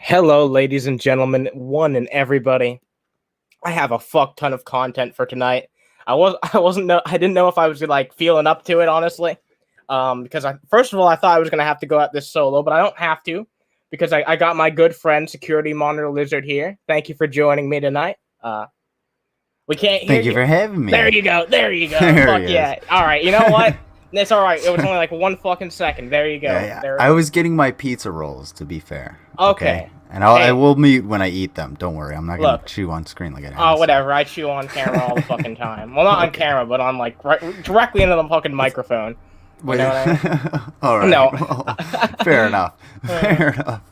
Hello, ladies and gentlemen, one and everybody. I have a fuck ton of content for tonight. I didn't know if I was like feeling up to it, honestly. Because first of all, I thought I was gonna have to go at this solo, but I don't have to because I got my good friend Security Monitor Lizard here. Thank you for joining me tonight. We can't hear Thank you you. for having me. There you go. There you go. There Fuck he is. yeah. All right. You know what? It's all right. It was only like 1 fucking second. There you Yeah, go. yeah. There. I was getting my pizza rolls, to be fair. Okay? Okay. And I Hey, will mute when I eat them. Don't worry. I'm not going to look. chew on screen like an Oh, asshole. whatever. I chew on camera all the fucking time. Well, not on Okay. camera, but on like directly into the fucking microphone. You Wait. know what I mean? All right. No. Well, fair enough. Fair enough.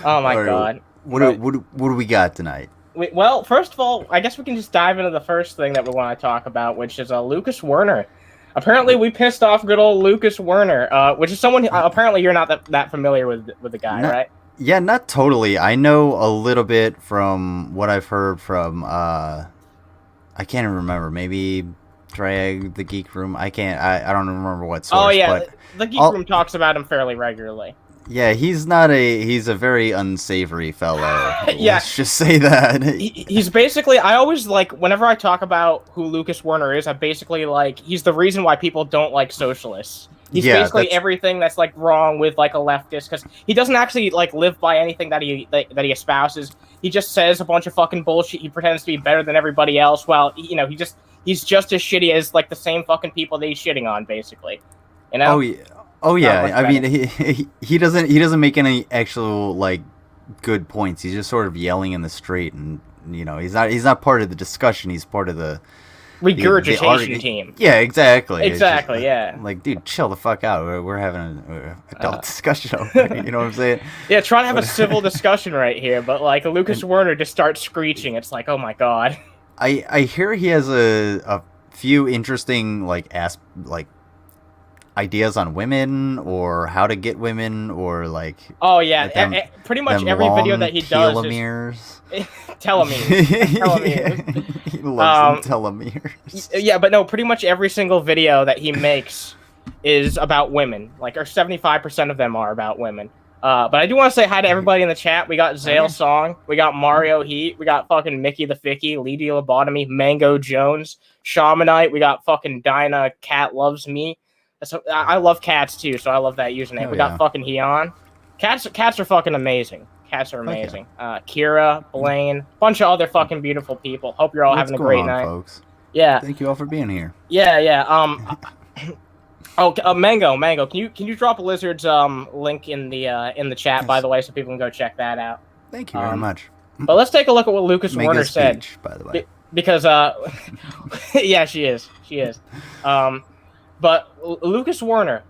Oh my All right. god. What do, But what, do, what do we got tonight? well, first of all, I guess we can just dive into the first thing that we want to talk about, which is Lucas Werner. Apparently, we pissed off good old Lucas Werner, which is someone. Apparently, you're not that familiar with the guy, Not, right? yeah, not totally. I know a little bit from what I've heard from, I can't even remember. Maybe Drag the Geek Room. I don't remember what Oh source, yeah, but the Geek all, Room talks about him fairly regularly. yeah, he's a very unsavory fellow. Yeah, Let's just say that. he's basically. I always like whenever I talk about who Lucas Werner is. I basically like he's the reason why people don't like socialists. He's Yeah, basically that's everything that's like wrong with like a leftist because he doesn't actually like live by anything that he espouses. He just says a bunch of fucking bullshit. He pretends to be better than everybody else. While he's just as shitty as like the same fucking people that he's shitting on, basically. You know? oh yeah. Oh Not yeah, much I mean better. he doesn't make any actual like good points. He's just sort of yelling in the street, and he's not part of the discussion. He's part of the Regurgitation argument. team. Yeah, exactly. It's just Exactly. Yeah. like, dude, chill the fuck out. We're having an adult discussion over here. You know what I'm saying? Yeah, trying to have a But civil discussion right here, but like Lucas and Werner just starts screeching. It's like, oh my god. I hear he has a few interesting like ideas on women or how to get women or like Oh yeah, them pretty much them every video long that he does is telomeres. telomeres. Telomeres. He loves them Um, telomeres. yeah, but no, pretty much every single video that he makes is about women. Like, or 75% of them are about women. But I do want to say hi to everybody in the chat. We got Zale Okay. Song, we got Mario Heat, we got fucking Mickey the Ficky, Lady Lobotomy, Mango Jones, Shamanite, we got fucking Dinah, Cat Loves Me. So I love cats too, so I love that username. Hell We yeah. got fucking Heon. Cats are fucking amazing. Cats are Fuck yeah. amazing. Kira, Blaine, bunch of other fucking beautiful people. Hope you're all What's having a going great on, night. folks? Yeah, Thank you all for being here. yeah. Oh, Mango. Can you drop a Lizard's link in the chat, by Yes. the way, so people can go check that out. Thank you very much. But let's take a look at what Lucas Make Werner a said, speech, by the way. because yeah, she is. But Lucas Werner,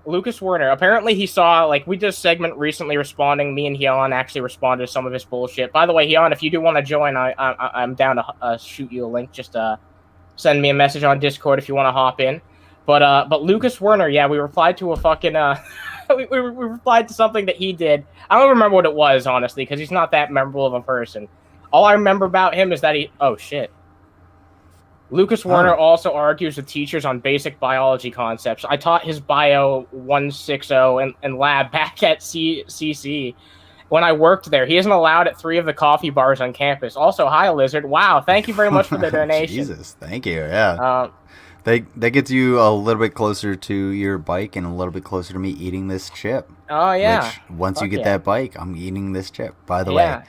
apparently he saw, like, we did a segment recently responding. Me and Hyun actually responded to some of his bullshit. By the way, Hyun, if you do want to join, I'm down to shoot you a link. Just send me a message on Discord if you want to hop in. But Lucas Werner, yeah, we replied to a fucking we replied to something that he did. I don't remember what it was, honestly, because he's not that memorable of a person. All I remember about him is that oh shit. Lucas Werner also argues with teachers on basic biology concepts. I taught his Bio 160 and lab back at CC when I worked there. He isn't allowed at 3 of the coffee bars on campus. Also, hi, Lizard. Wow, thank you very much for the donation. Jesus, thank you. Yeah, that gets you a little bit closer to your bike and a little bit closer to me eating this chip. Oh, yeah. Which once you Fuck get yeah. that bike, I'm eating this chip. By the Yeah. way,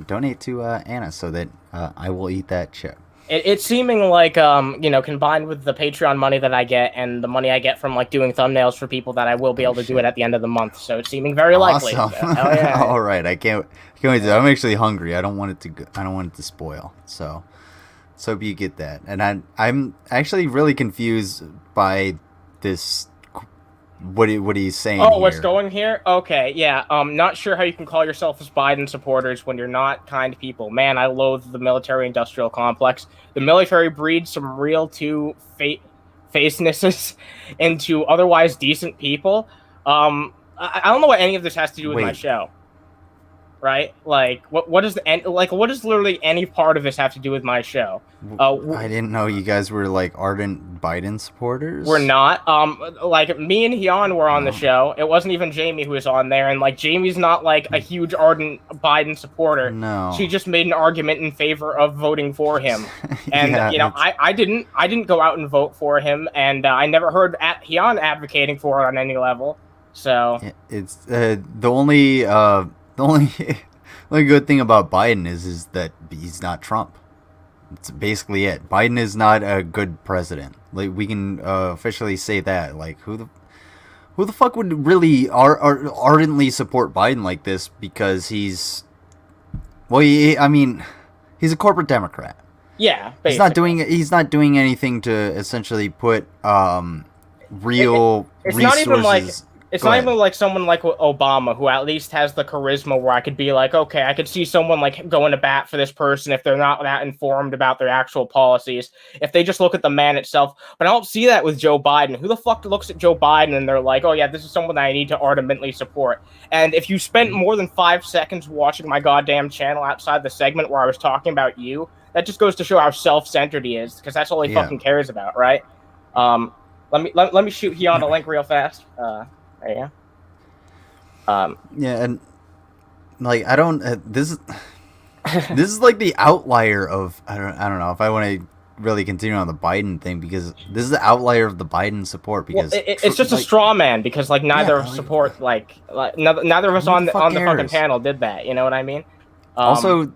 donate to Anna so that I will eat that chip. It's seeming like, combined with the Patreon money that I get and the money I get from, like, doing thumbnails for people, that I will be able to do it at the end of the month. So it's seeming very likely. Awesome. So, hell yeah. All right, I can't wait to. I'm actually hungry. I don't want it to spoil. So hope you get that. And I'm actually really confused by this. What he's saying. Oh, what's here. going here? Okay, yeah. Not sure how you can call yourself as Biden supporters when you're not kind people. Man, I loathe the military-industrial complex. The military breeds some real two-facenesses into otherwise decent people. I don't know what any of this has to do with my Wait. show. right? Like, what does what does literally any part of this have to do with my show? I didn't know you guys were like ardent Biden supporters. We're not. Like me and Hyun were on the show. It wasn't even Jamie who was on there, and like Jamie's not like a huge ardent Biden supporter. No. She just made an argument in favor of voting for him, and Yeah, you know, I didn't go out and vote for him, and I never heard Hyun advocating for it on any level. So it's the only only good thing about Biden is that he's not Trump. That's basically it. Biden is not a good president. Like, we can officially say that. Like, who the fuck would really ardently support Biden like this? Because he's he's a corporate Democrat. yeah, basically. He's not doing anything to essentially put real it's resources. not even like. It's not even like someone like Obama, who at least has the charisma where I could be like, okay, I could see someone like going to bat for this person if they're not that informed about their actual policies, if they just look at the man itself. But I don't see that with Joe Biden. Who the fuck looks at Joe Biden and they're like, oh yeah, this is someone that I need to ardently support? And if you spent more than 5 seconds watching my goddamn channel outside the segment where I was talking about you, that just goes to show how self-centered he is, because that's all he fucking cares about, right? Let me shoot Hyun a link real fast. There you go. Yeah, and like I don't. This is like the outlier of I don't know if I want to really continue on the Biden thing, because this is the outlier of the Biden support, because it's just a straw man, because like neither support like neither of us on the fucking panel did that. You know what I mean? Also,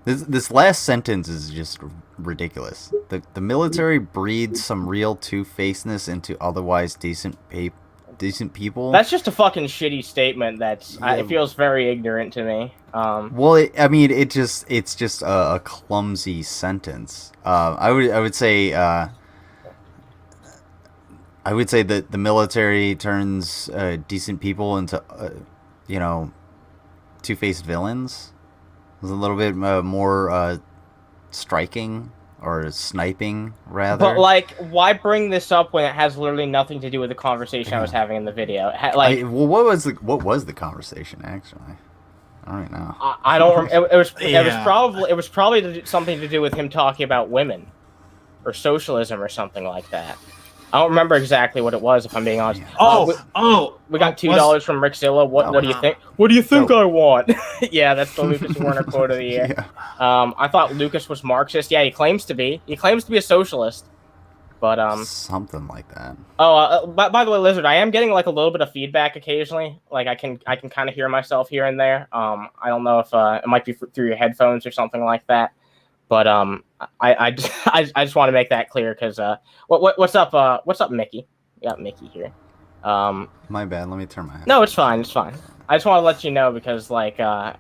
this last sentence is just ridiculous. The military breeds some real two-facedness into otherwise decent people. That's just a fucking shitty statement. It feels very ignorant to me. Well, it's just a clumsy sentence. I would say that the military turns decent people into two-faced villains. It's a little bit more striking, or sniping rather. But like, why bring this up when it has literally nothing to do with the conversation I was having in the video? What was the conversation actually? I don't know. I don't remember. It was probably something to do with him talking about women or socialism or something like that. I don't remember exactly what it was, if I'm being honest. We got $2 from Rickzilla. What do you think? What do you think I want? Yeah, that's the Lucas Werner quote of the year. Yeah. I thought Lucas was Marxist. Yeah, he claims to be. He claims to be a socialist. But something like that. By the way, Lizard, I am getting like a little bit of feedback occasionally. Like I can kind of hear myself here and there. I don't know if it might be through your headphones or something like that. But I just want to make that clear, because what's up, Mickey? We got Mickey here. My bad. Let me turn my head. No, it's fine. It's fine. I just want to let you know, because like I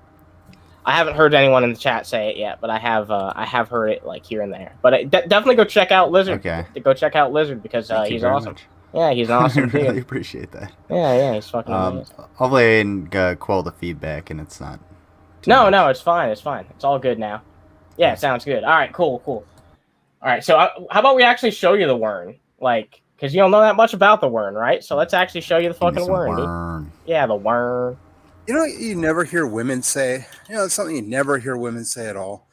haven't heard anyone in the chat say it yet, but I have heard it like here and there. But definitely go check out Lizard. Okay. Go check out Lizard, because he's awesome. Much. Yeah, he's an awesome dude. I really appreciate that. Yeah, he's fucking amazing. Hopefully I didn't quell the feedback, and it's not. No, it's fine. It's fine. It's all good now. Yeah, sounds good. All right, cool. All right, so how about we actually show you the Wern? Like, because you don't know that much about the Wern, right? So let's actually show you the fucking Wern, dude. Yeah, the Wern. You know what you never hear women say? You know, it's something you never hear women say at all.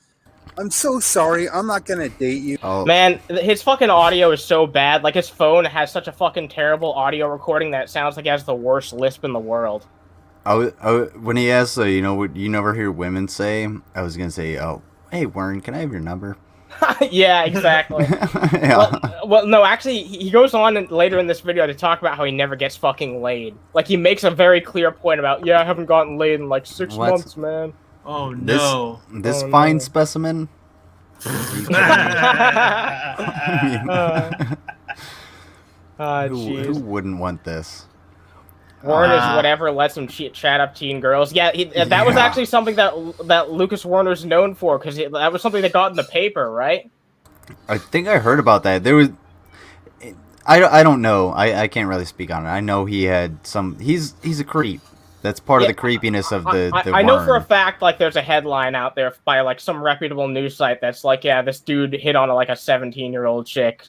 I'm so sorry. I'm not going to date you. Oh. Man, his fucking audio is so bad. Like, his phone has such a fucking terrible audio recording that it sounds like he has the worst lisp in the world. When he asked, you know what you never hear women say, I was going to say, hey, Wern, can I have your number? Yeah, exactly. Yeah. Well, no, actually, he goes on later in this video to talk about how he never gets fucking laid. Like, he makes a very clear point about, I haven't gotten laid in like 6 months, man. Oh, no. This fine specimen? Who wouldn't want this? Wern is whatever lets him chat up teen girls. Yeah, that was actually something that Lucas Werner's known for, because that was something that got in the paper, right? I think I heard about that. There was, I don't know. I can't really speak on it. I know he had some. He's a creep. That's part of the creepiness of the I know Wern. for a fact, like, there's a headline out there by like some reputable news site that's like, yeah, this dude hit on a 17-year-old chick.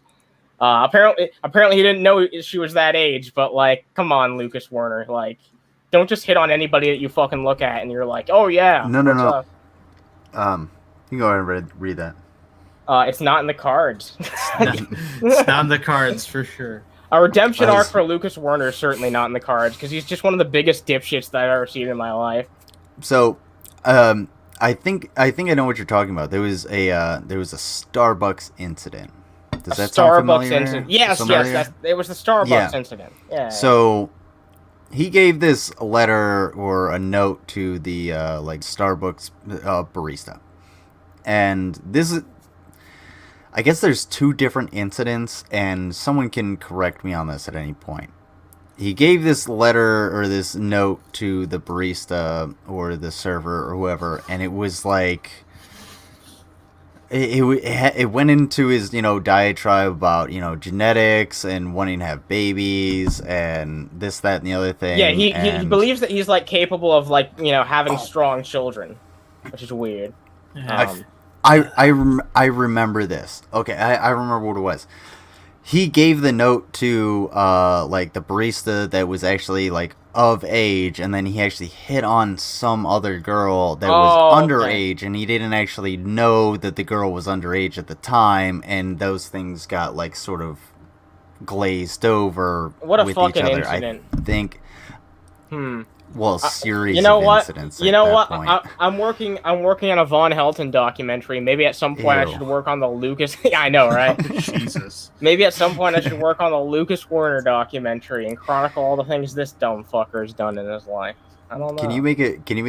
Apparently he didn't know she was that age, but like, come on, Lucas Werner, like, don't just hit on anybody that you fucking look at and you're like, oh yeah. No. Up? You can go ahead and read that. It's not in the cards. It's not in the cards for sure. A redemption arc for Lucas Werner is certainly not in the cards because he's just one of the biggest dipshits that I've ever seen in my life. So, I think I know what you're talking about. There was a Starbucks incident. Does that sound familiar? Incident. Yes, it was the Starbucks incident. Yeah. So he gave this letter or a note to the Starbucks barista, and this is. I guess there's two different incidents, and someone can correct me on this at any point. He gave this letter or this note to the barista or the server or whoever, and it was like it went into his diatribe about genetics and wanting to have babies and this, that, and the other thing. Yeah, he believes that he's capable of having strong children, which is weird. I remember this. Okay, I remember what it was. He gave the note to the barista that was actually of age, and then he actually hit on some other girl that was underage, and he didn't actually know that the girl was underage at the time, and those things got sort of glazed over. What a with fucking each other. incident! I think. Well, series you know of what? incidents. You know what? I'm working on a Von Helton documentary. Maybe at some point I should work on the Lucas. Yeah, I know, right? Jesus. Maybe at some point I should work on the Lucas Werner documentary and chronicle all the things this dumb fucker has done in his life. I don't know. Can you make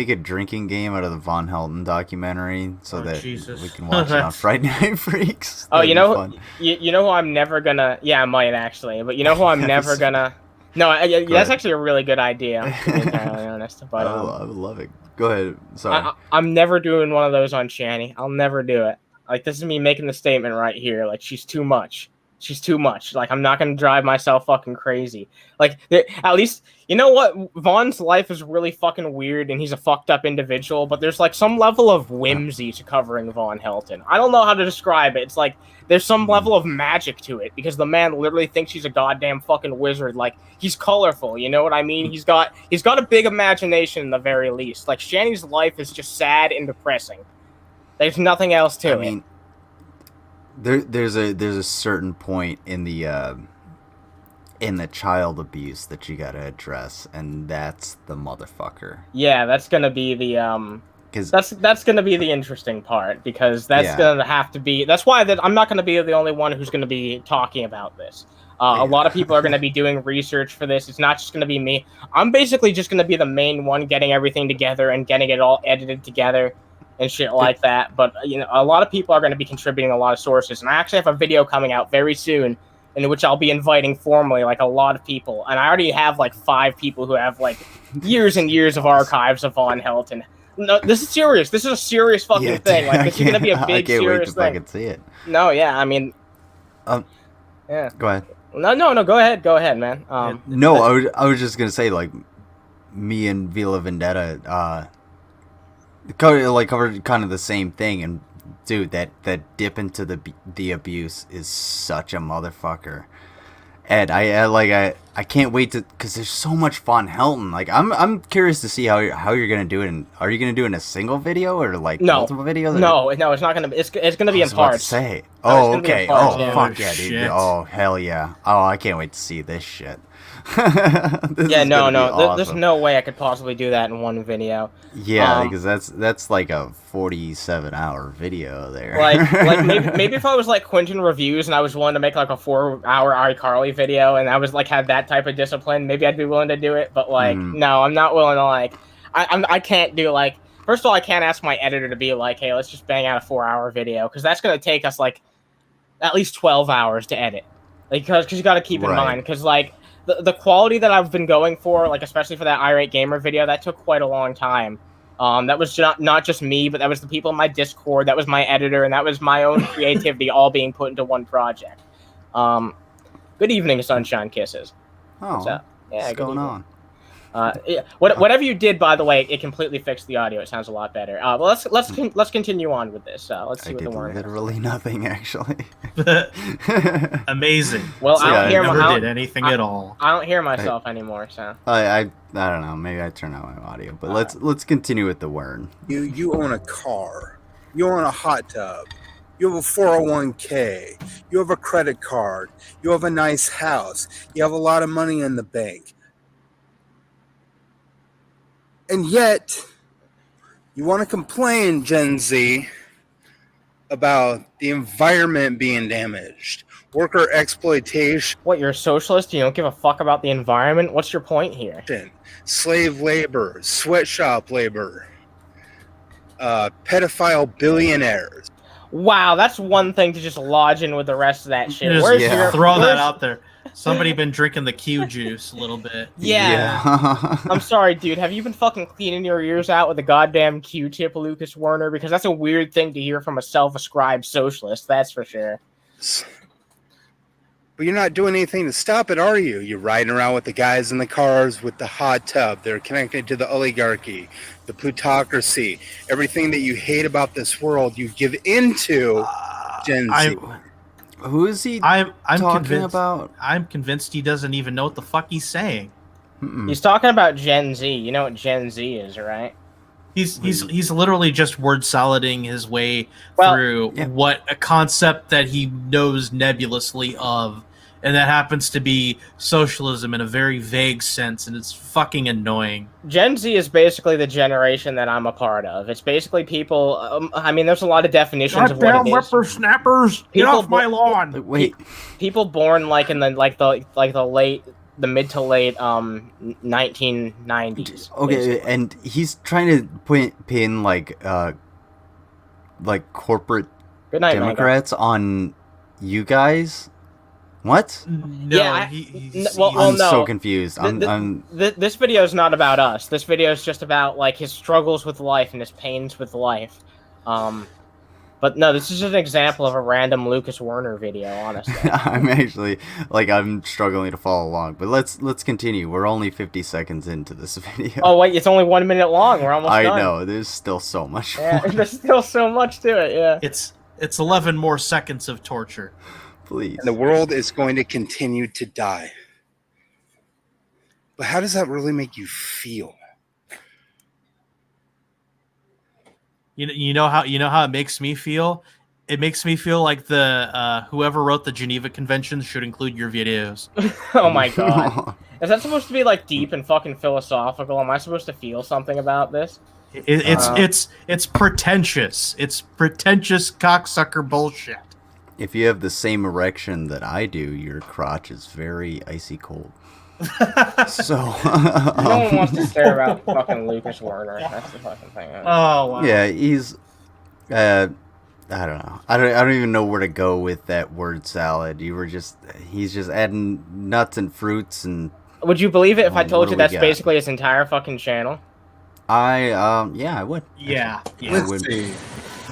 a drinking game out of the Von Helton documentary so that we can watch it on Friday Night Freaks? Oh, you know who I'm never gonna. Yeah, I might actually, but you know who I'm never gonna. No, that's actually a really good idea, to be entirely honest. But, I would love it. Go ahead. Sorry. I'm never doing one of those on Shani. I'll never do it. This is me making the statement right here. She's too much. She's too much. I'm not going to drive myself fucking crazy. At least, you know what? Vaughn's life is really fucking weird, and he's a fucked up individual, but there's, some level of whimsy to covering Von Helton. I don't know how to describe it. It's there's some level of magic to it, because the man literally thinks he's a goddamn fucking wizard. He's colorful, you know what I mean? He's got a big imagination, in the very least. Shani's life is just sad and depressing. There's nothing else to it. There's a certain point in the child abuse that you gotta address, and that's the motherfucker. Yeah, that's gonna be the that's gonna be the interesting part, because that's gonna have to be. That's why I'm not gonna be the only one who's gonna be talking about this. A lot of people are gonna be doing research for this. It's not just gonna be me. I'm basically just gonna be the main one getting everything together and getting it all edited together and shit like that. But a lot of people are going to be contributing a lot of sources, and I actually have a video coming out very soon in which I'll be inviting formally a lot of people, and I already have 5 people who have years and years of archives of Von Helton. No, this is serious. This is a serious fucking thing. This is going to be a big serious thing. I can see it. No, yeah, I mean, yeah. Go ahead. No, go ahead, man. No, I was just gonna say me and Vila Vendetta covered kind of the same thing, and dude, that dip into the abuse is such a motherfucker, and I can't wait to, because there's so much Von Helton. I'm curious to see how you're gonna do it. And are you gonna do it in a single video or multiple videos? No, it's not gonna be. It's gonna be in parts. Oh, okay. Parts, fuck yeah, dude. Shit. Oh, hell yeah. Oh, I can't wait to see this shit. There's no way I could possibly do that in one video. Yeah, because that's a 47-hour video there. maybe if I was Quentin Reviews and I was willing to make a 4-hour iCarly video and I was had that type of discipline, maybe I'd be willing to do it. But no, I'm not willing to I can't do first of all, I can't ask my editor to be hey, let's just bang out a 4-hour video, because that's gonna take us at least 12 hours to edit. Because you got to keep in mind, because the quality that I've been going for, especially for that Irate Gamer video, that took quite a long time. That was not just me, but that was the people in my Discord, that was my editor, and that was my own creativity all being put into one project. Good evening, Sunshine Kisses. Oh, what's up? Yeah, what's going on? Whatever you did, by the way, it completely fixed the audio. It sounds a lot better. Well, let's continue on with this. Let's see I what did the Wern. literally nothing, actually. Amazing. Well, So I don't I hear never did anything at all. I don't hear myself anymore. So I don't know. Maybe I turn out my audio, but let's continue with the Wern. You own a car. You own a hot tub. You have a 401k. You have a credit card. You have a nice house. You have a lot of money in the bank. And yet, you want to complain, Gen Z, about the environment being damaged, worker exploitation, what? You're a socialist? You don't give a fuck about the environment? What's your point here? slave labor, sweatshop labor, pedophile billionaires. Wow, that's one thing to just lodge in with the rest of that shit. Just Where's yeah. your throw that where's- out there. Somebody been drinking the Q juice a little bit. Yeah. I'm sorry, dude. Have you been fucking cleaning your ears out with a goddamn Q-tip, Lucas Werner? Because that's a weird thing to hear from a self-ascribed socialist, that's for sure. But you're not doing anything to stop it, are you? You're riding around with the guys in the cars with the hot tub. They're connected to the oligarchy, the plutocracy, everything that you hate about this world. You give into Gen Z. Who is he I'm talking convinced. about? I'm convinced he doesn't even know what the fuck he's saying. He's talking about Gen Z. You know what Gen Z is, right? He's literally just word soliding his way Well, through yeah. what a concept that he knows nebulously of, and that happens to be socialism in a very vague sense, and it's fucking annoying. Gen Z is basically the generation that I'm a part of. It's basically people. I mean, there's a lot of definitions of what it is. whippersnappers! Get People off my lawn! Wait, People born like in the the mid to late 1990s. okay, basically. and he's trying to pin like corporate Good night, Manga. Democrats on you guys. What? No, Yeah, he's well, I'm no. so confused. I'm This video is not about us. This video is just about like his struggles with life and his pains with life. But no, this is just an example of a random Lucas Werner video, honestly. I'm actually I'm struggling to follow along. But let's continue. We're only 50 seconds into this video. Oh wait, it's only 1 minute long. We're almost I done. know. There's still so much. Yeah, more. there's still so much to it. Yeah. it's 11 more seconds of torture. Please. And the world is going to continue to die. But how does that really make you feel? You know how it makes me feel? It makes me feel like the whoever wrote the Geneva Conventions should include your videos. Oh my god. Is that supposed to be like deep and fucking philosophical? Am I supposed to feel something about this? It's pretentious. It's pretentious cocksucker bullshit. If you have the same erection that I do, your crotch is very icy cold. So, No one wants to stare about fucking Lucas Werner. That's the fucking thing. Oh wow. yeah, he's. I don't know. I don't even know where to go with that word salad. He's just adding nuts and fruits and. Would you believe it if I What told do you we that's got? basically his entire fucking channel? I would. Yeah. I Let's would see.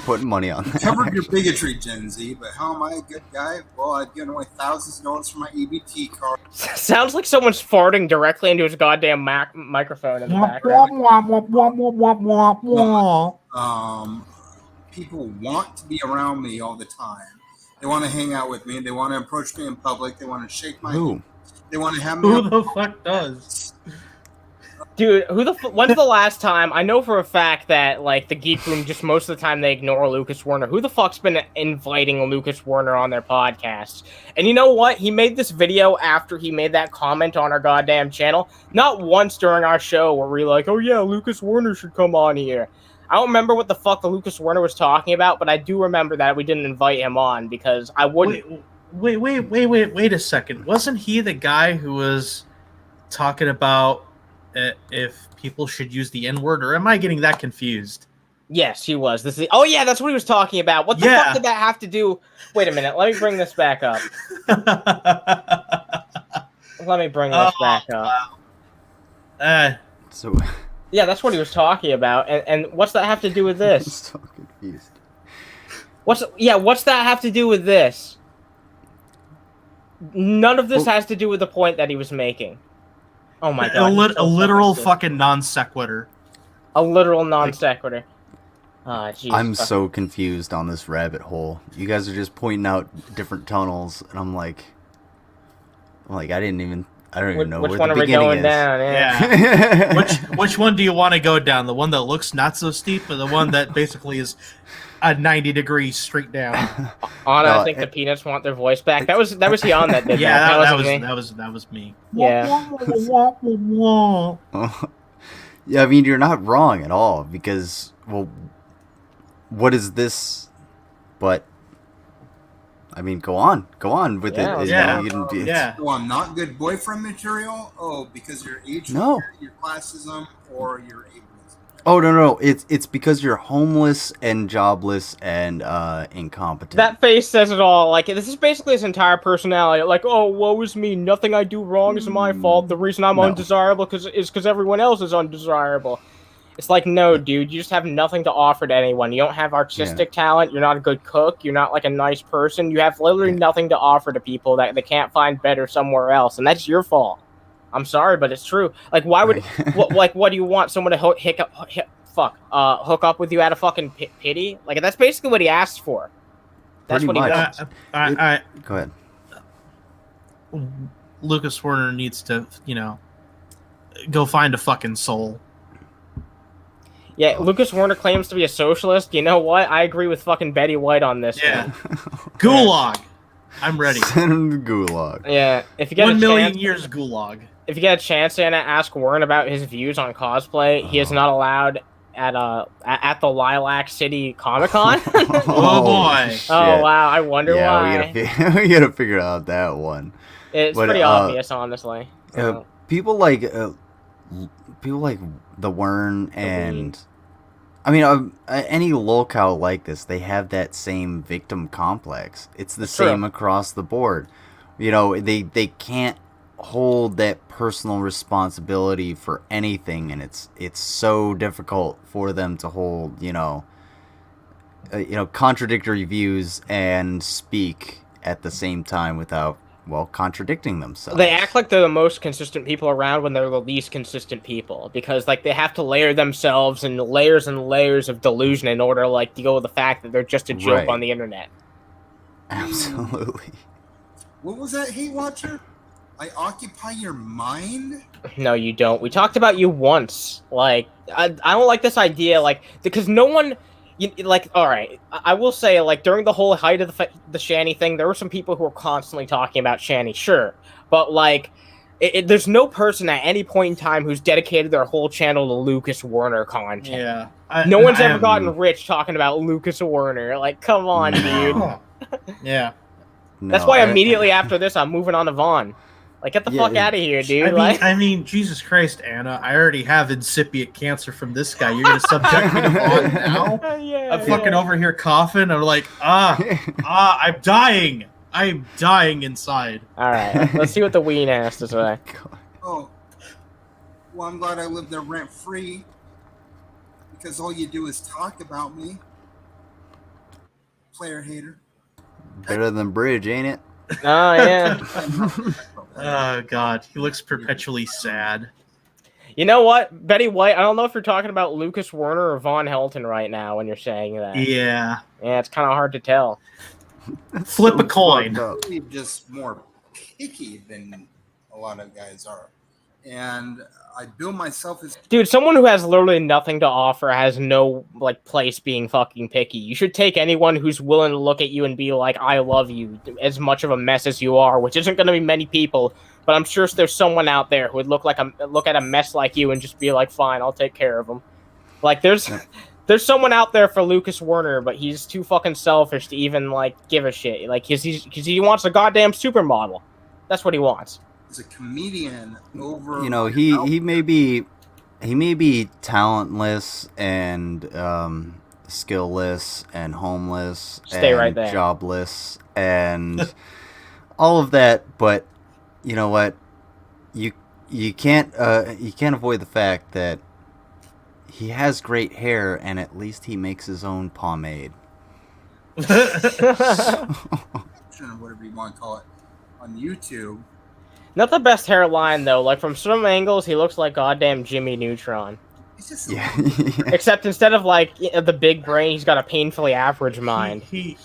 put money on that. Covered your bigotry, Gen Z, but how am I a good guy? Well, I've given away thousands of dollars for my EBT card. Sounds like someone's farting directly into his goddamn microphone in the background. People want to be around me all the time. They want to hang out with me. They want to approach me in public. They want to shake my hand. They want to have me. Who the fuck does? Dude, when's the last time? I know for a fact that like the Geek Room just most of the time they ignore Lucas Werner. Who the fuck's been inviting Lucas Werner on their podcasts? And you know what? He made this video after he made that comment on our goddamn channel. Not once during our show were we like, oh yeah, Lucas Werner should come on here. I don't remember what the fuck the Lucas Werner was talking about, but I do remember that we didn't invite him on because I wouldn't. Wait a second. Wasn't he the guy who was talking about if people should use the N-word, or am I getting that confused? Yes, he was. Oh yeah, that's what he was talking about. What the fuck did that have to do? Wait a minute. Let me bring this back up. Let me bring this back up. So. Yeah, that's what he was talking about. And what's that have to do with I'm this? so confused. What's that have to do with this? None of this has to do with the point that he was making. Oh my A, god. he's a so literal fucking fucking non sequitur. stupid. A literal non sequitur. Jesus. I'm so confused on this rabbit hole. You guys are just pointing out different tunnels, and I'm like, I don't even know Which where one the are we beginning going is. down? Yeah. which one do you want to go down? The one that looks not so steep, or the one that basically is a 90 degrees straight down? Anna, No, I think the peanuts want their voice back. That was Jan that did Yeah, that. that was me. Yeah. Yeah, I mean, you're not wrong at all, because, well, what is this but... I mean, go on with Yeah, it. yeah, You know, yeah. Oh, I'm not good boyfriend material? Oh, because you're age, No. your classism, or your ableism? Oh, no. It's because you're homeless and jobless and incompetent. That face says it all. Like, this is basically his entire personality. Like, oh, woe is me. Nothing I do wrong is my fault. The reason I'm No. undesirable is because everyone else is undesirable. It's like, no, dude, you just have nothing to offer to anyone. You don't have artistic talent. You're not a good cook. You're not, like, a nice person. You have literally nothing to offer to people that they can't find better somewhere else, and that's your fault. I'm sorry, but it's true. Like, why would... what do you want? Someone to hook up with you out of fucking pity? Like, that's basically what he asked for. That's Pretty what he much. wants. Go ahead. Lucas Werner needs to, go find a fucking soul. Yeah, Lucas Werner claims to be a socialist. You know what? I agree with fucking Betty White on this. Yeah. one. Gulag. I'm ready. Send him to Gulag. Yeah. If you get 1 a million chance, years gulag. if you get a chance, Anna, ask Wern about his views on cosplay. He is not allowed at the Lilac City Comic Con. Oh, boy. shit. Oh wow! I wonder Yeah, why. we gotta figure out that one. It's But, pretty obvious, honestly. People like the Wern and I mean any locale like this, they have that same victim complex. It's the same true. across the board. They can't hold that personal responsibility for anything, and it's so difficult for them to hold contradictory views and speak at the same time without contradicting themselves. They act like they're the most consistent people around when they're the least consistent people, because like they have to layer themselves in layers and layers of delusion in order to like deal with the fact that they're just a joke Right. on the internet. Absolutely. What was that, Hate Watcher? I occupy your mind? No, you don't. We talked about you once. Like, I don't like this idea, like, because no one, all right, I will say, like, during the whole height of the Shanny thing, there were some people who were constantly talking about Shanny, sure, but, like, there's no person at any point in time who's dedicated their whole channel to Lucas Werner content. Yeah. No one's ever gotten rich talking about Lucas Werner. Like, come on, dude. Yeah. That's why immediately after this, I'm moving on to Vaughn. Like, get the fuck out of here, dude. I mean, Jesus Christ, Anna. I already have incipient cancer from this guy. You're gonna subject me to Vaughn now? I'm fucking over here coughing. I'm like, I'm dying. I'm dying inside. All right, let's see what the Ween has to say. Oh, well, I'm glad I live there rent-free, because all you do is talk about me. Player hater. Better than Bridge, ain't it? Oh, yeah. Oh, God. He looks perpetually sad. You know what? Betty White, I don't know if you're talking about Lucas Werner or Von Helton right now when you're saying that. Yeah. Yeah, it's kind of hard to tell. Flip a coin. Really just more picky than a lot of guys are. And I bill myself as... Dude, someone who has literally nothing to offer has no, like, place being fucking picky. You should take anyone who's willing to look at you and be like, I love you, as much of a mess as you are, which isn't going to be many people, but I'm sure there's someone out there who would look at a mess like you and just be like, fine, I'll take care of him. Like, there's someone out there for Lucas Werner, but he's too fucking selfish to even, like, give a shit. Like, because he wants a goddamn supermodel. That's what he wants. As a comedian over... he may be talentless and skillless and homeless Stay and right there. jobless and all of that, but you know what? You can't avoid the fact that he has great hair, and at least he makes his own pomade. Whatever you want to call it, on YouTube. Not the best hairline though. Like from some angles, he looks like goddamn Jimmy Neutron. He's just Yeah. Except instead of like the big brain, he's got a painfully average mind. He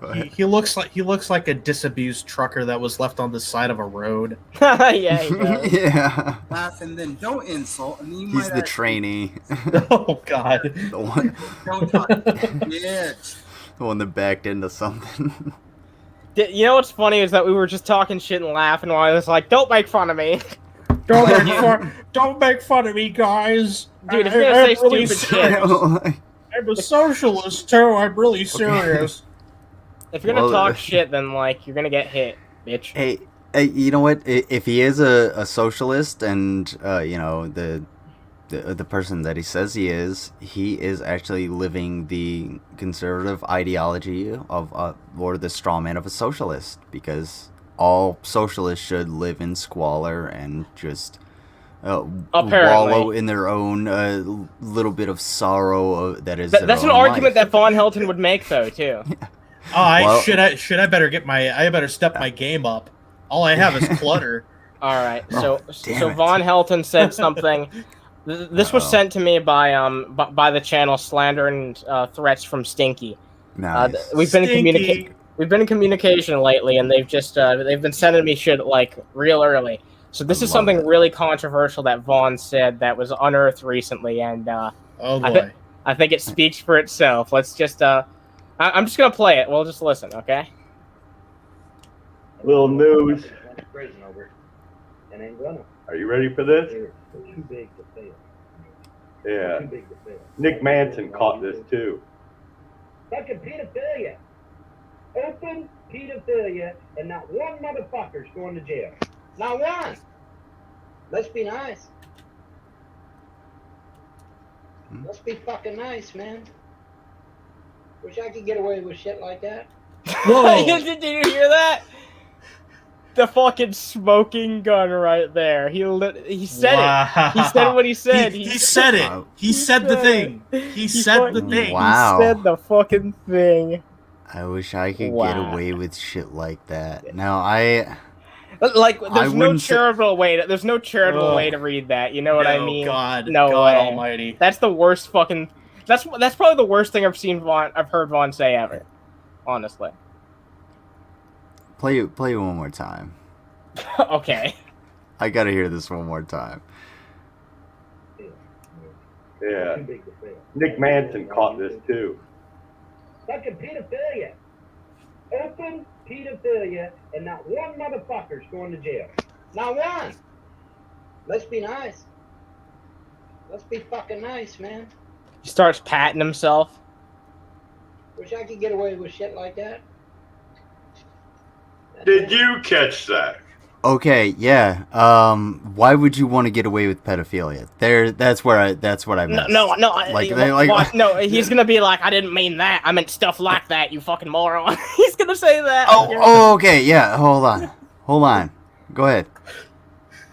Go looks like a disabused trucker that was left on the side of a road. Yeah, he does. Yeah. laugh and then don't insult, and then you He's might the trainee. Oh God. The one, don't talk. Bitch. the one that backed into something. You know what's funny is that we were just talking shit and laughing while I was like, "Don't make fun of me, Don't make fun of me, guys. dude." If you're gonna say really stupid shit, I'm a socialist too. I'm really serious. if you're gonna Well, talk shit, then like you're gonna get hit, bitch. Hey, you know what? If he is a socialist, and you know the person that he says he is actually living the conservative ideology of or the straw man of a socialist, because all socialists should live in squalor and just wallow in their own little bit of sorrow that is. That's an argument that Von Helton would make, though, too. I better step my game up. All I have is clutter. All right, damn so it. Von Helton said something. This was sent to me by the channel Slander and Threats from Stinky. Nice. We've been in communication lately, and they've been sending me shit like real early. So this I is love something it. really controversial that Vaughn said that was unearthed recently, and Oh boy. I think it speaks for itself. Let's just I'm just gonna play it. We'll just listen, okay? Little news. Prison over it. And ain't gonna. Are you ready for this? They're too big to fail. Yeah. Too big to fail. Nick Manson caught this too. Fucking pedophilia. Open pedophilia, and not one motherfucker's going to jail. Not one. Let's be nice. Let's be fucking nice, man. Wish I could get away with shit like that. Whoa. Did you hear that? The fucking smoking gun right there. He said it. He said what he said. He said it. He said the thing. He said the thing. Wow. He said the fucking thing. I wish I could get Wow. away with shit like that. Now I Like, there's no wouldn't say- charitable way. There's no charitable way to read that. You know what I No, mean? God, No God way. Almighty. That's the worst fucking. That's probably the worst thing I've heard Vaughn say ever. Honestly. play it one more time. Okay. I gotta hear this one more time. Yeah. Too big to fail. Nick Manson caught this too. Fucking pedophilia. Open pedophilia, and not one motherfucker's going to jail. Not one. Let's be nice. Let's be fucking nice, man. He starts patting himself. Wish I could get away with shit like that. Did you catch that? Okay, yeah. Why would you want to get away with pedophilia? That's what I meant. No. No, he's gonna be like, I didn't mean that. I meant stuff like that. You fucking moron. He's gonna say that. Oh, okay, yeah. Hold on. Go ahead.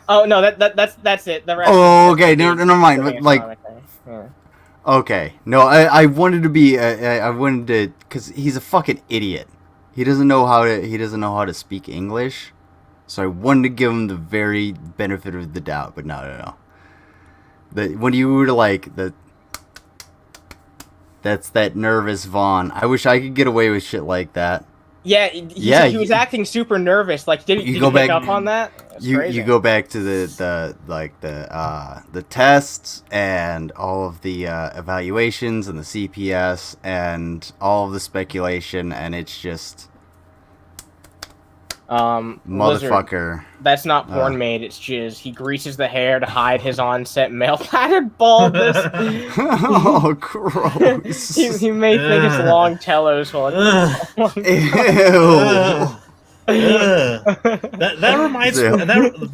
Oh no, that's it. The rest Oh, okay. Never mind. But, like, yeah. okay. No, I wanted to be. I wanted to, because he's a fucking idiot. He doesn't know how to speak English. So I wanted to give him the very benefit of the doubt, but no. When you were like that's that nervous Vaughn. I wish I could get away with shit like that. Yeah, he was acting super nervous. Like, did you pick up on that? That's crazy. You go back to the tests and all of the evaluations and the CPS and all of the speculation, and it's just motherfucker. Lizard, that's not porn made. It's jizz. He greases the hair to hide his onset male pattern baldness. Oh, gross. he may think it's long telos while That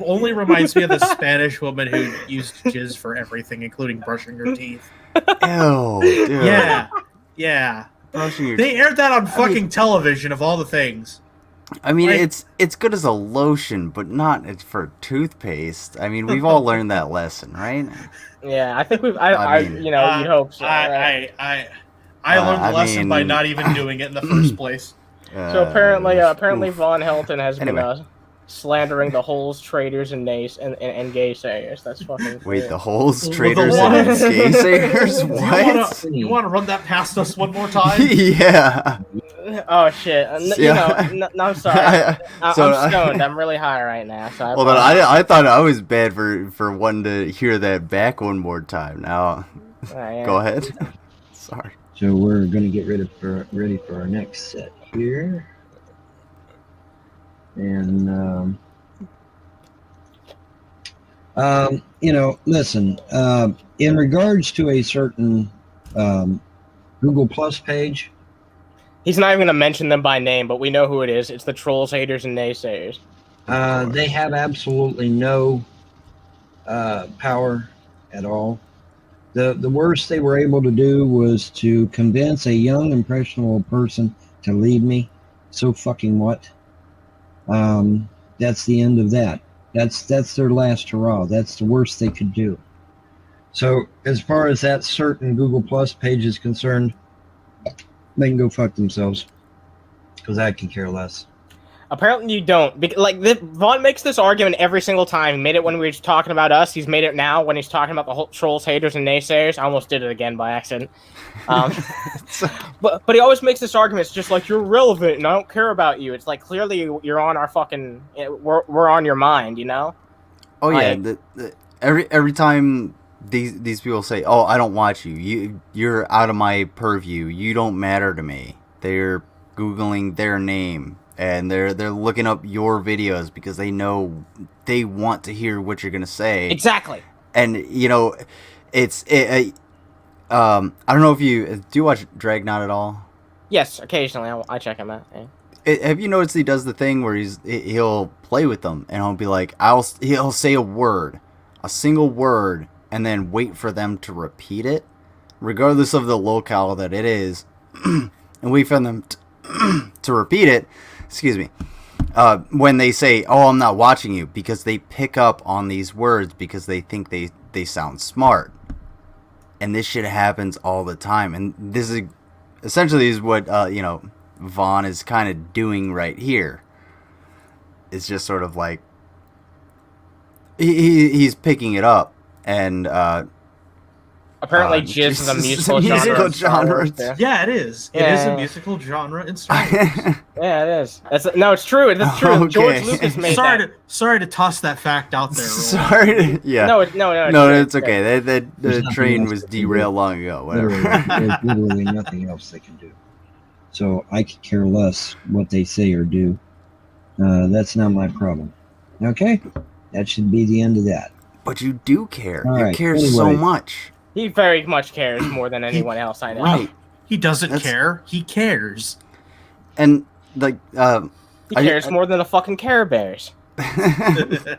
only reminds me of the Spanish woman who used jizz for everything, including brushing her teeth. Ew, dude. Yeah. Brushing your They aired that on fucking television of all the things. I mean, Like- it's good as a lotion, but not for toothpaste. I mean, we've all learned that lesson, right? Yeah, I think we've. I mean, you'd hope so. Right? I learned the I lesson by mean- not even doing it in the first place. So apparently Von Helton has been slandering the holes, traders, and gaysayers. That's fucking Wait, cool. the holes, Well, the traders, one- and gaysayers? Do What? you want to run that past us one more time? Yeah. Oh shit! Yeah. I'm sorry. I'm So, stoned. I'm really high right now. So Well, then I thought I was bad for wanting to hear that back one more time. Now, go ahead. Sorry. So we're gonna get ready for our next set here, and listen. In regards to a certain Google Plus page, He's not even going to mention them by name, but we know who it is. It's the trolls, haters, and naysayers. they have absolutely no power at all. The worst they were able to do was to convince a young, impressionable person to leave me. So fucking what? That's the end of that. That's their last hurrah. That's the worst they could do. So as far as that certain Google Plus page is concerned, they can go fuck themselves, because I can care less. Apparently you don't. Vaughn makes this argument every single time. He made it when we were talking about us. He's made it now when he's talking about the whole trolls, haters, and naysayers. I almost did it again by accident. But he always makes this argument. It's just like, you're relevant and I don't care about you. It's like, clearly you're on our fucking... We're on your mind, you know? Oh yeah. Like, Every time these people say, "Oh, I don't watch you. You're out of my purview. You don't matter to me." They're Googling their name. And they're looking up your videos because they know they want to hear what you're gonna say. Exactly. And I don't know if you do watch Dragnaut at all. Yes, occasionally I check him out. Yeah. Have you noticed he does the thing where he'll play with them and he'll be like, he'll say a single word, and then wait for them to repeat it, regardless of the locale that it is, and wait for them to repeat it. Excuse me. When they say, "Oh, I'm not watching you," because they pick up on these words because they think they sound smart. And this shit happens all the time. And this is essentially what Vaughn is kind of doing right here. It's just sort of like he's picking it up, and apparently jizz is a musical genre. Yeah, it is. It is a musical genre in Star Wars. Yeah, it is. It's true. That's true. Okay. George Lucas made that. Sorry to toss that fact out there. Sorry. Yeah. No, it's okay. The train was derailed long ago. Whatever. There's literally nothing else they can do. So I could care less what they say or do. That's not my problem. Okay? That should be the end of that. But you do care. All You right, care so anyway. much. He very much cares more than anyone else I know. Right. He doesn't That's- care. He cares. And like He cares more than the fucking Care Bears. that's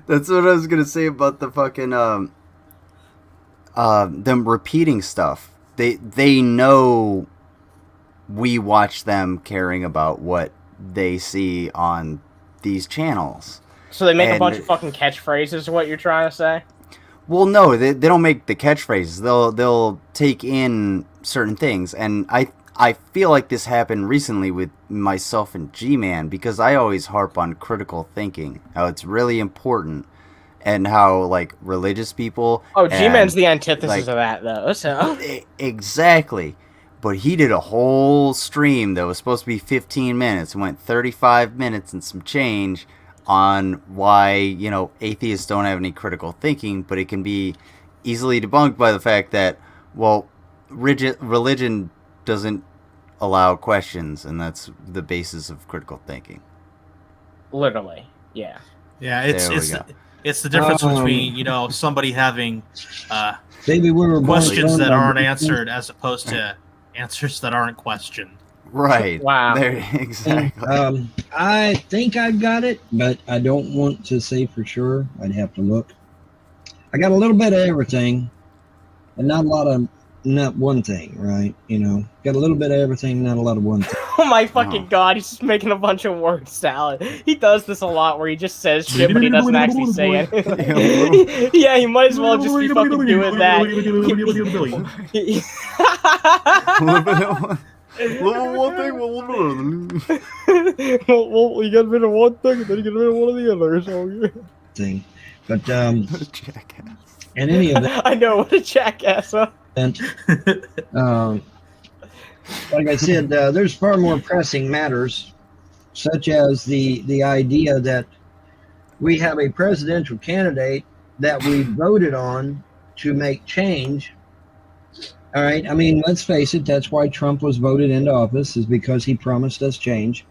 what I was gonna say about the fucking them repeating stuff. They know we watch them caring about what they see on these channels. So they make a And- bunch of fucking catchphrases, is what you're trying to say? Well, no, they don't make the catchphrases. They'll take in certain things, and I feel like this happened recently with myself and G-Man, because I always harp on critical thinking, how it's really important, and how like religious people. Oh, G-Man's and, the antithesis like, of that, though. So Exactly. But he did a whole stream that was supposed to be 15 minutes and went 35 minutes and some change on why, atheists don't have any critical thinking, but it can be easily debunked by the fact that, well, religion doesn't allow questions, and that's the basis of critical thinking. literally, yeah. Yeah, There we go. it's the difference between somebody having Baby, we were born questions that from- aren't answered as opposed to answers that aren't questioned. Right. Wow. There, exactly. I think I got it, but I don't want to say for sure. I'd have to look. I got a little bit of everything, and not one thing, right? Got a little bit of everything, not a lot of one thing. Oh my fucking god, he's just making a bunch of word salad. He does this a lot where he just says shit, but he doesn't actually say anything. Yeah, he might as well just be fucking doing that. Level one thing, level well, you get rid of one thing, and then you get rid of one of the others. So yeah. Thing, but jackass. in any event, I know, what a jackass. Huh? Like I said, there's far more pressing matters, such as the idea that we have a presidential candidate that we voted on to make change. All right. I mean, let's face it. That's why Trump was voted into office, is because he promised us change.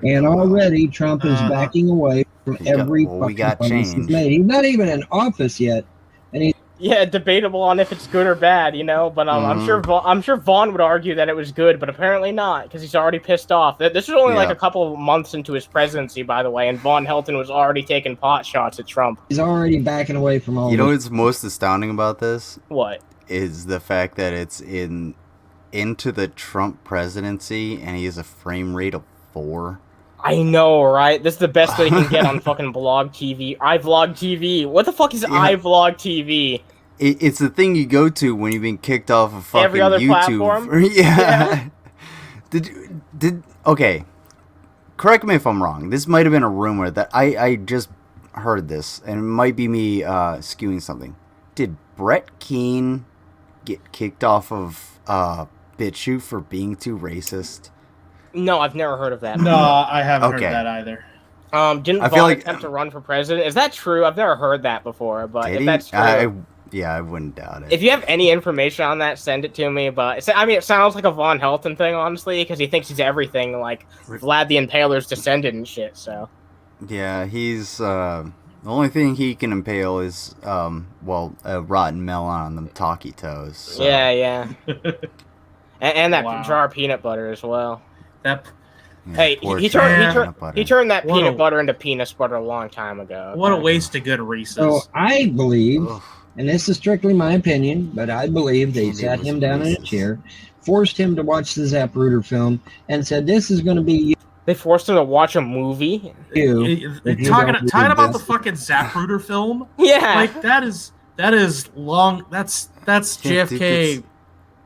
And already Trump is backing away from every fucking promise he's made. He's not even in office yet, and he. Yeah, debatable on if it's good or bad, you know. But I'm sure Vaughn would argue that it was good, but apparently not, because he's already pissed off. This was only like a couple of months into his presidency, by the way, and Von Helton was already taking pot shots at Trump. He's already backing away from all. You know what's most astounding about this? What? Is the fact that it's into the Trump presidency, and he has a frame rate of 4. I know, right? This is the best they can get on fucking Blog TV. iVlog TV. What the fuck is iVlog TV? It's the thing you go to when you've been kicked off of fucking every other YouTube. platform? Yeah. Okay. Correct me if I'm wrong. This might have been a rumor that I just heard this, and it might be me skewing something. Did Brett Keane get kicked off of BitChute for being too racist? No, I've never heard of that. No, I haven't heard that either. Didn't Vaughn attempt to run for president? Is that true? I've never heard that before, but if that's true... I wouldn't doubt it. If you have any information on that, send it to me, but I mean, it sounds like a Von Helton thing, honestly, because he thinks he's everything, like Vlad the Impaler's descendant and shit, so... Yeah, he's, the only thing he can impale is, a rotten melon on them talkie toes. So. Yeah. and that jar of peanut butter as well. Hey, he turned that peanut butter into penis butter a long time ago. What a waste of good Reese's. So I believe, and this is strictly my opinion, but I believe they sat him down in a chair, forced him to watch the Zapruder film, and said, "This is going to be." They forced him to watch a movie. Talking about the fucking Zapruder film. Yeah, like that is long. That's JFK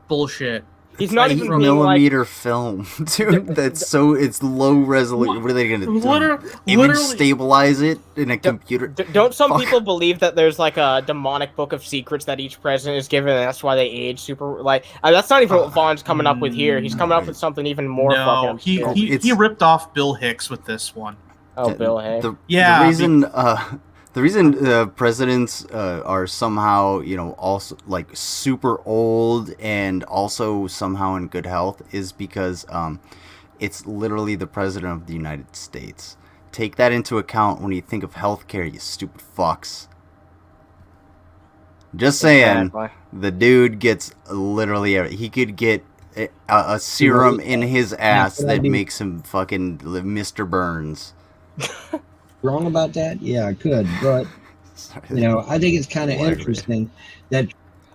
bullshit. He's not even 8mm film, dude. It's low resolution. What are they gonna do? Image stabilize it in a computer? Don't some people believe that there's like a demonic book of secrets that each president is given, and that's why they age super? Like that's not even what Vaughn's coming up with here. He's coming up with something even more. No, he ripped off Bill Hicks with this one. Oh, Bill Hicks. The reason presidents are somehow, also like super old and also somehow in good health is because it's literally the president of the United States. Take that into account when you think of healthcare, you stupid fucks. Just saying, the dude gets literally, he could get a serum in his ass that makes him fucking Mr. Burns. Wrong about that? Yeah, I could, but I think it's kind of interesting that.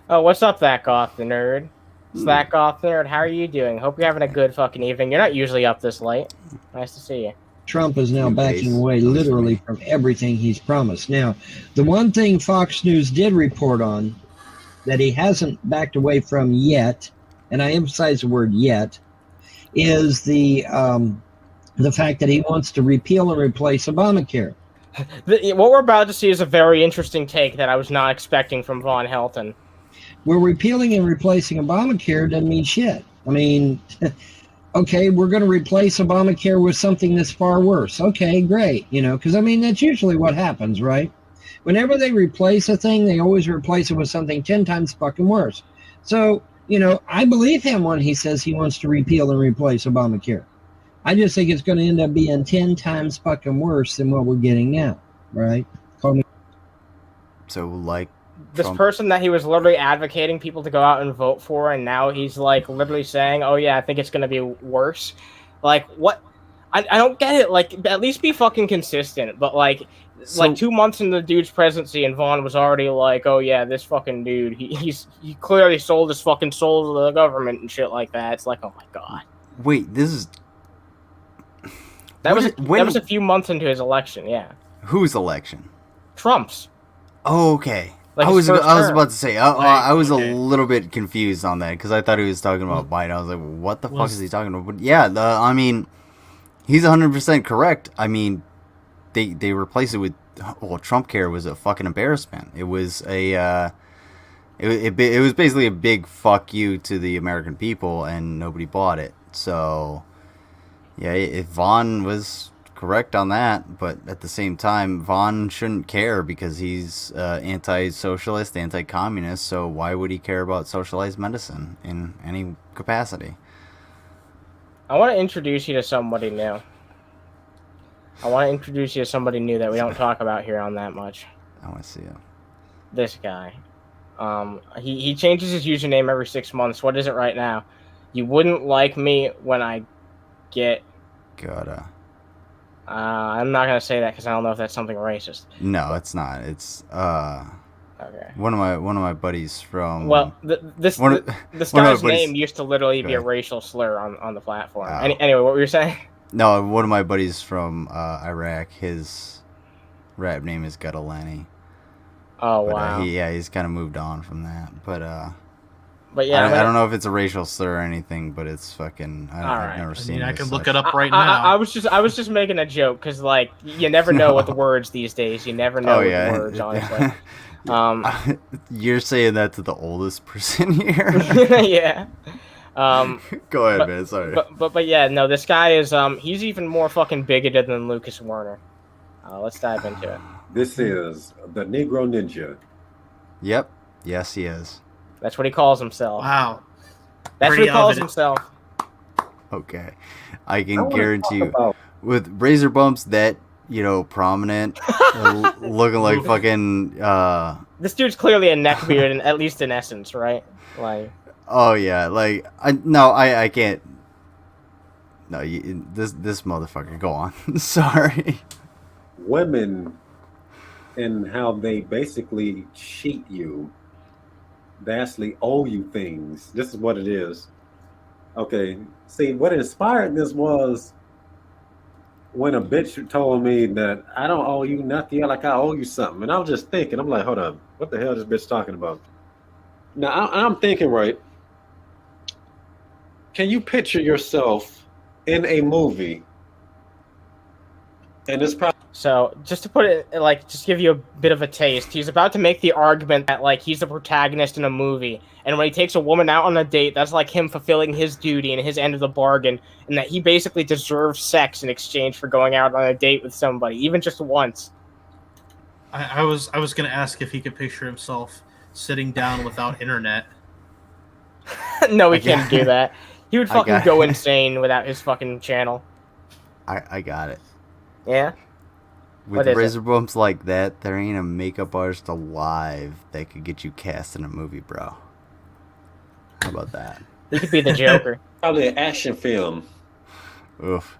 Oh, what's up, Thakoth the nerd? Thakoth the nerd, how are you doing? Hope you're having a good fucking evening. You're not usually up this late. Nice to see you. Trump is now backing away literally from everything he's promised. Now, the one thing Fox News did report on that he hasn't backed away from yet, and I emphasize the word yet, is the fact that he wants to repeal and replace Obamacare. What we're about to see is a very interesting take that I was not expecting from Von Helton. We're repealing and replacing Obamacare doesn't mean shit. I mean, okay, we're going to replace Obamacare with something that's far worse. Okay, great. Because I mean, that's usually what happens, right? Whenever they replace a thing, they always replace it with something 10 times fucking worse. So, I believe him when he says he wants to repeal and replace Obamacare. I just think it's going to end up being 10 times fucking worse than what we're getting now, right? Call me. So, like, this person that he was literally advocating people to go out and vote for, and now he's like literally saying, "Oh yeah, I think it's going to be worse." Like, what? I don't get it. Like, at least be fucking consistent. But like 2 months into the dude's presidency, and Vaughn was already like, "Oh yeah, this fucking dude, he clearly sold his fucking soul to the government and shit like that." It's like, oh my god. Wait, this is. That was a few months into his election, yeah. Whose election? Trump's. Oh, okay. Like I his was first term. about to say I was a little bit confused on that because I thought he was talking about Biden. I was like, what the fuck is he talking about? But yeah, I mean, he's 100% correct. I mean, they replaced it with Trump Care was a fucking embarrassment. It was a it was basically a big fuck you to the American people, and nobody bought it. So yeah, if Vaughn was correct on that, but at the same time, Vaughn shouldn't care because he's anti-socialist, anti-communist, so why would he care about socialized medicine in any capacity? I want to introduce you to somebody new. That we don't talk about here on that much. I want to see it. This guy. He changes his username every 6 months. What is it right now? You wouldn't like me when I get... Gotta. I'm not gonna say that because I don't know if that's something racist. No, it's not. It's okay. One of my buddies from. Well, this guy's name used to literally be a racial slur on the platform. Oh. Anyway, what were you saying? No, one of my buddies from Iraq. His rap name is Gutalani. Oh but, wow. He's kind of moved on from that, but yeah, I don't know if it's a racial slur or anything, but it's fucking. I've never seen. I it can look it up right now. I was just making a joke because like you never know with the words these days. You never know with the words, honestly. You're saying that to the oldest person here. Yeah. Go ahead, man. Sorry. But yeah, no. This guy is he's even more fucking bigoted than Lucas Werner. Let's dive into it. This is the Negro Ninja. Yep. Yes, he is. That's what he calls himself. Wow. That's what he calls himself. Okay. I can guarantee you, with razor bumps that, prominent, looking like fucking... This dude's clearly a neckbeard, and at least in essence, right? Like... Oh, yeah. Like, I can't... No, this motherfucker. Go on. Sorry. Women and how they basically cheat you. They actually owe you things. This is what it is. Okay. See, what inspired this was when a bitch told me that I don't owe you nothing, like I owe you something. And I was just thinking, I'm like, hold up, what the hell is this bitch talking about? Now, I'm thinking, right, can you picture yourself in a movie? And it's probably... So, just to put it, just give you a bit of a taste, he's about to make the argument that, he's the protagonist in a movie, and when he takes a woman out on a date, that's like him fulfilling his duty and his end of the bargain, and that he basically deserves sex in exchange for going out on a date with somebody, even just once. I was going to ask if he could picture himself sitting down without internet. No, he can't do that. He would fucking go insane without his fucking channel. I got it. Yeah? With razor bumps like that, there ain't a makeup artist alive that could get you cast in a movie, bro. How about that? He could be the Joker. Probably an action film. Oof.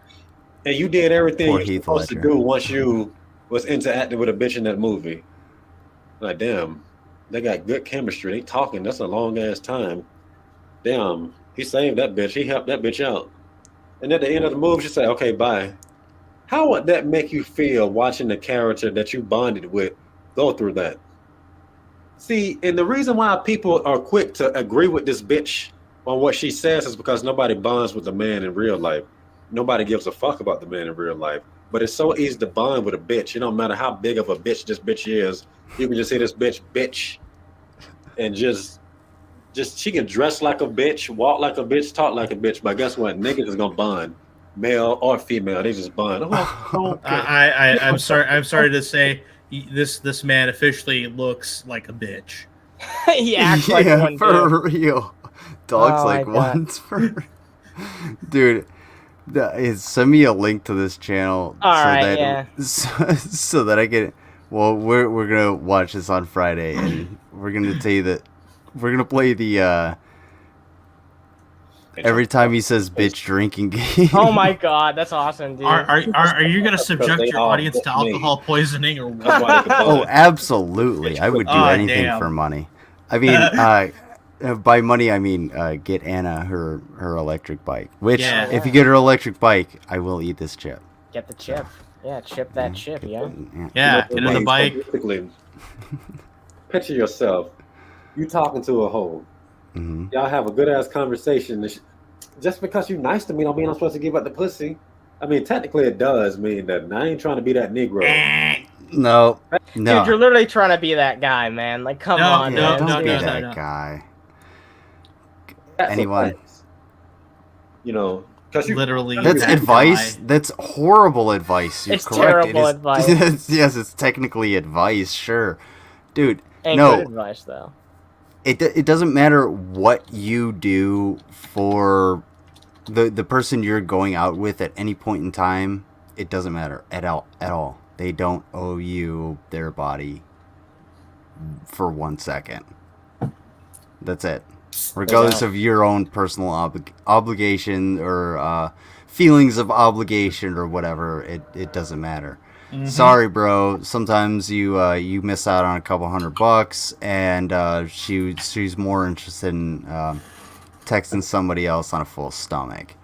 And you did everything you're supposed to do once you was interacting with a bitch in that movie. Like, damn, they got good chemistry. They talking. That's a long ass time. Damn, he saved that bitch. He helped that bitch out. And at the end of the movie, she said, okay, bye. How would that make you feel watching the character that you bonded with go through that? See, and the reason why people are quick to agree with this bitch on what she says is because nobody bonds with the man in real life. Nobody gives a fuck about the man in real life. But it's so easy to bond with a bitch. It don't matter how big of a bitch this bitch is. You can just see this bitch, and just she can dress like a bitch, walk like a bitch, talk like a bitch. But guess what? Niggas is gonna bond. Male or female, they just bond. I'm sorry to say, this man officially looks like a bitch. He acts like one for real. Dogs like ones for. Dude, send me a link to this channel so that I can. Well, we're gonna watch this on Friday, and we're gonna tell you that we're gonna play the. Every time he says bitch drinking game. Oh my god, that's awesome, dude. Are you going to subject your audience to alcohol poisoning or what? Oh, absolutely. I would do anything for money. I mean, by money, I mean get Anna her electric bike. Which, if you get her electric bike, I will eat this chip. Get the chip. Yeah, chip that chip, yeah. Yeah, get in the bike. picture yourself. You talking to a hoe. Mm-hmm. Y'all have a good ass conversation. Just because you're nice to me don't mean I'm supposed to give up the pussy. I mean, technically it does mean that. And I ain't trying to be that Negro. No. Dude, you're literally trying to be that guy, man. Like, come on, man. Don't be that guy. That's anyone. You know, because literally that's advice. Guy. That's horrible advice. You're it's correct. Terrible advice. Yes, it's technically advice. Sure, dude. Ain't no good advice though. It doesn't matter what you do for the person you're going out with at any point in time. It doesn't matter at all. They don't owe you their body for 1 second. That's it. Regardless of your own personal obligation or feelings of obligation or whatever, it doesning matter. Mm-hmm. Sorry, bro. Sometimes you miss out on a couple $100, and she's more interested in texting somebody else on a full stomach.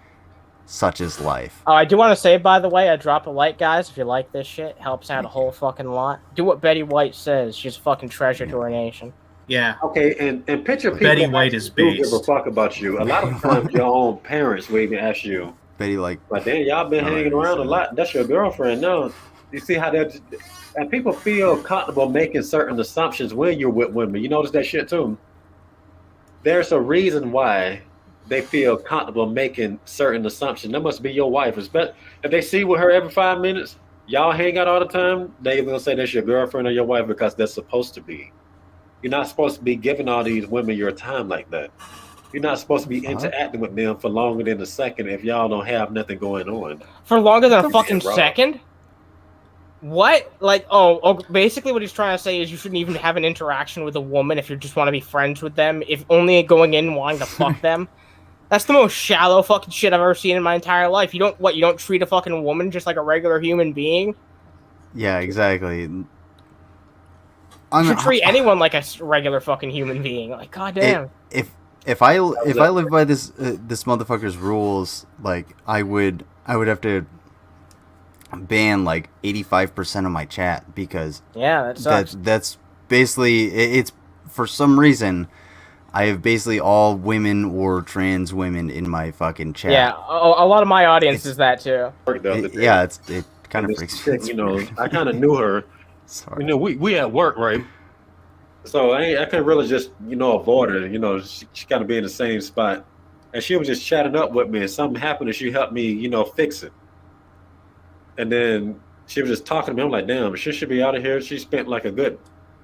Such is life. Oh, I do want to say, by the way, drop a like, guys, if you like this shit. Helps out a whole fucking lot. Do what Betty White says. She's a fucking treasure to our nation. Yeah. Okay, and picture people Betty White is based. Give a fuck about you. A lot of times your own parents will even ask you. Betty like. But then y'all been hanging around a lot. That's your girlfriend now. You see how that, and people feel comfortable making certain assumptions when you're with women. You notice that shit too. There's a reason why they feel comfortable making certain assumptions. That must be your wife. If they see with her every 5 minutes, y'all hang out all the time, they gonna say that's your girlfriend or your wife because that's supposed to be. You're not supposed to be giving all these women your time like that. You're not supposed to be interacting with them for longer than a second if y'all don't have nothing going on. For longer than a fucking second? What? Like, basically what he's trying to say is you shouldn't even have an interaction with a woman if you just want to be friends with them, if only going in wanting to fuck them. That's the most shallow fucking shit I've ever seen in my entire life. You don't treat a fucking woman just like a regular human being? Yeah, exactly. You should treat anyone like a regular fucking human being. Like, goddamn. If I live by this motherfucker's rules, like I would have to ban like 85% of my chat because that sucks. That's basically it's for some reason I have basically all women or trans women in my fucking chat. Yeah, a lot of my audience is that too. It kind of freaks me. You know, I kind of knew her. Sorry. You know, we at work, right? So I couldn't really just, avoid her. You know, she got to be in the same spot. And she was just chatting up with me, and something happened, and she helped me, fix it. And then she was just talking to me. I'm like, damn, she should be out of here. She spent like a good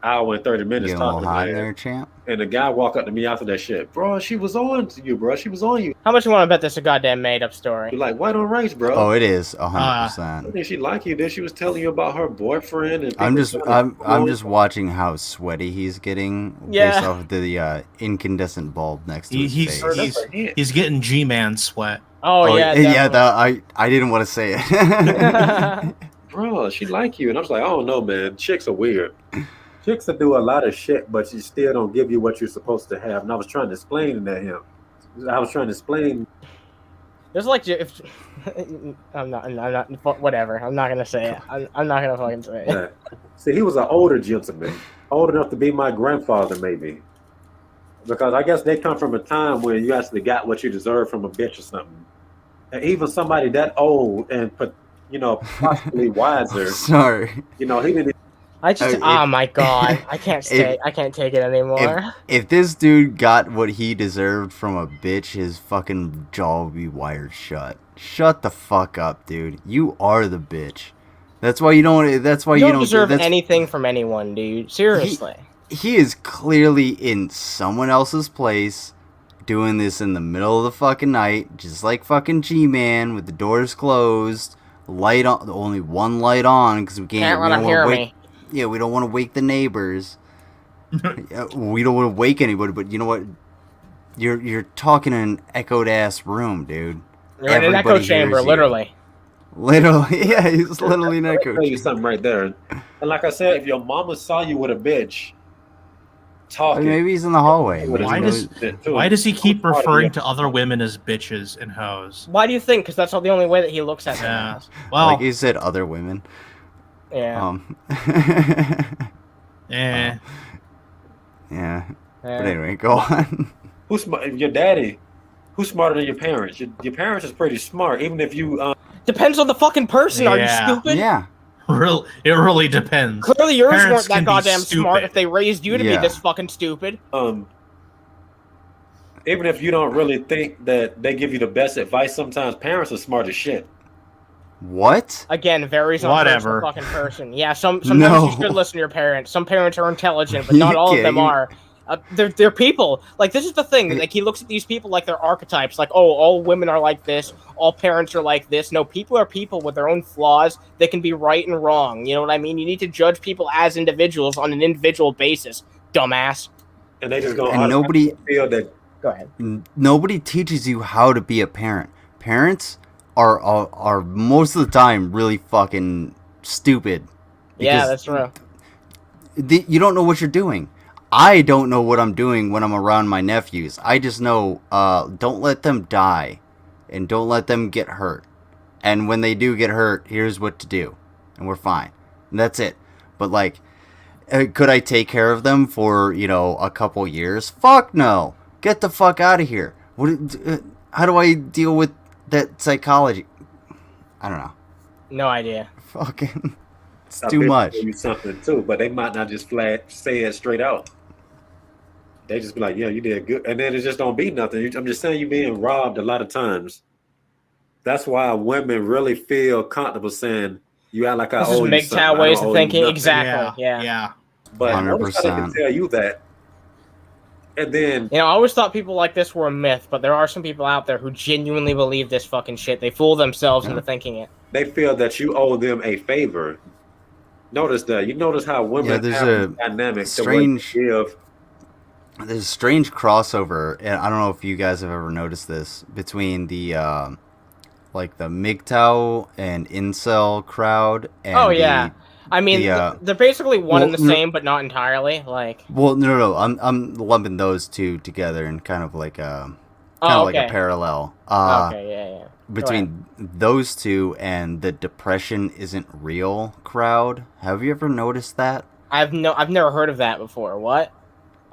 hour and 30 minutes talking to me. There, champ. And the guy walked up to me after that shit. Bro, she was on to you, bro. She was on you. How much you want to bet this is a goddamn made-up story? You're like, white on rice, bro. Oh, it is 100%. I think she liked you. Then she was telling you about her boyfriend. And I'm just watching how sweaty he's getting based off of the incandescent bulb next to his face. He's getting G-man sweat. Oh yeah, yeah. I didn't want to say it. Bro, she like you, and I was like, I don't know, man. Chicks are weird. Chicks will do a lot of shit, but she still don't give you what you're supposed to have. And I was trying to explain to him. There's like, if I'm not, whatever. I'm not gonna say it. I'm not gonna fucking say it. Yeah. See, he was an older gentleman, old enough to be my grandfather, maybe. Because I guess they come from a time where you actually got what you deserve from a bitch or something. And even somebody that old and possibly wiser. Sorry. He didn't. Oh my god, I can't take it anymore. If this dude got what he deserved from a bitch, his fucking jaw would be wired shut. Shut the fuck up, dude. You are the bitch. That's why you don't. That's why you don't deserve anything from anyone, dude. Seriously. He is clearly in someone else's place, doing this in the middle of the fucking night, just like fucking G-Man with the doors closed, light on, only one light on because we can't let him hear me. Yeah, we don't want to wake the neighbors. We don't want to wake anybody, but you know what? You're talking in an echoed ass room, dude. You're in an echo chamber, literally. Literally, yeah, he's literally an echo. I'll tell you something right there. And like I said, if your mama saw you with a bitch talking, maybe he's in the hallway. Why does he keep referring to other women as bitches and hoes? Why do you think? Because that's the only way that he looks at them. Well, like you said, other women. Yeah. Yeah. But anyway, go on. Who's your daddy? Who's smarter than your parents? Your parents is pretty smart, even if you. Depends on the fucking person. Are you stupid? Yeah. It really depends. Clearly, yours Parents weren't that can be goddamn smart stupid. if they raised you to be this fucking stupid. Even if you don't really think that they give you the best advice, sometimes parents are smart as shit. What? Again, varies on Whatever. fucking person. Yeah, sometimes you should listen to your parents. Some parents are intelligent, but not all of them are. They're people. Like, this is the thing. Like, he looks at these people like they're archetypes. Like, oh, all women are like this. All parents are like this. No, people are people with their own flaws. They can be right and wrong. You know what I mean? You need to judge people as individuals on an individual basis, dumbass. And they just go, and nobody feel that. Go ahead. Nobody teaches you how to be a parent. Parents are most of the time really fucking stupid. Yeah, that's true. You don't know what you're doing. I don't know what I'm doing when I'm around my nephews. I just know, don't let them die, and don't let them get hurt. And when they do get hurt, here's what to do, and we're fine. And that's it. But like, could I take care of them for a couple years? Fuck no. Get the fuck out of here. How do I deal with that psychology? I don't know. No idea. Fucking, it's too much. You something too, but they might not just flat say it straight out. They just be like, "Yeah, you did good," and then it just don't be nothing. I'm just saying, you're being robbed a lot of times. That's why women really feel comfortable saying, "You act like I owe you something." MGTOW ways of thinking. Exactly. Yeah. But 100%. I can tell you that. And then, I always thought people like this were a myth, but there are some people out there who genuinely believe this fucking shit. They fool themselves into thinking it. They feel that you owe them a favor. Notice that. You notice how women there's have a dynamic strange. to give. There's a strange crossover, and I don't know if you guys have ever noticed this, between the like the MGTOW and incel crowd. And I mean, they're basically one and the same, but not entirely. Like, well, no, I'm lumping those two together in kind of like a like a parallel. Between those two and the depression isn't real crowd. Have you ever noticed that? I've never heard of that before. What?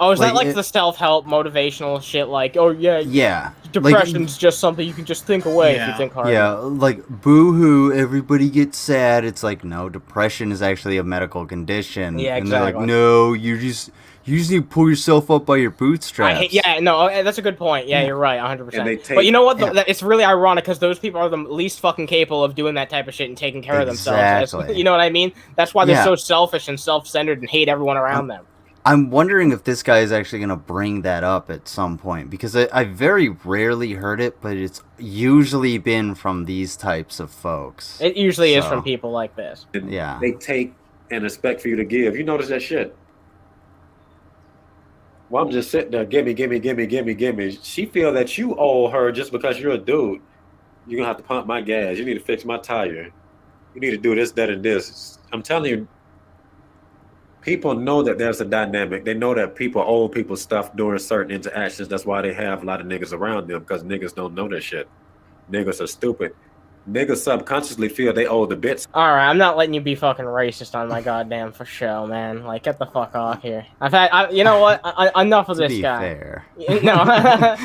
Oh, is that like the self-help motivational shit? Like, oh yeah, depression's just something you can just think away if you think hard. Yeah, like boo-hoo, everybody gets sad. It's like, no, depression is actually a medical condition. Yeah, and exactly. they're like, no, you just need to pull yourself up by your bootstraps. That's a good point. Yeah, you're right, 100%. But you know what? It's really ironic because those people are the least fucking capable of doing that type of shit and taking care of themselves. You know what I mean? That's why they're so selfish and self-centered and hate everyone around them. I'm wondering if this guy is actually going to bring that up at some point, because I very rarely heard it, but it's usually been from these types of folks. It usually is from people like this. Yeah. They take and expect for you to give. You notice that shit? Well, I'm just sitting there, gimme. She feel that you owe her just because you're a dude. You're going to have to pump my gas. You need to fix my tire. You need to do this, that, and this. I'm telling you, people know that there's a dynamic. They know that people owe people stuff during certain interactions. That's why they have a lot of niggas around them, because niggas don't know that shit. Niggas are stupid. Niggas subconsciously feel they owe the bits. Alright, I'm not letting you be fucking racist on my goddamn for show, man. Like, get the fuck off here. You know what? Enough of this guy. Fair. No, I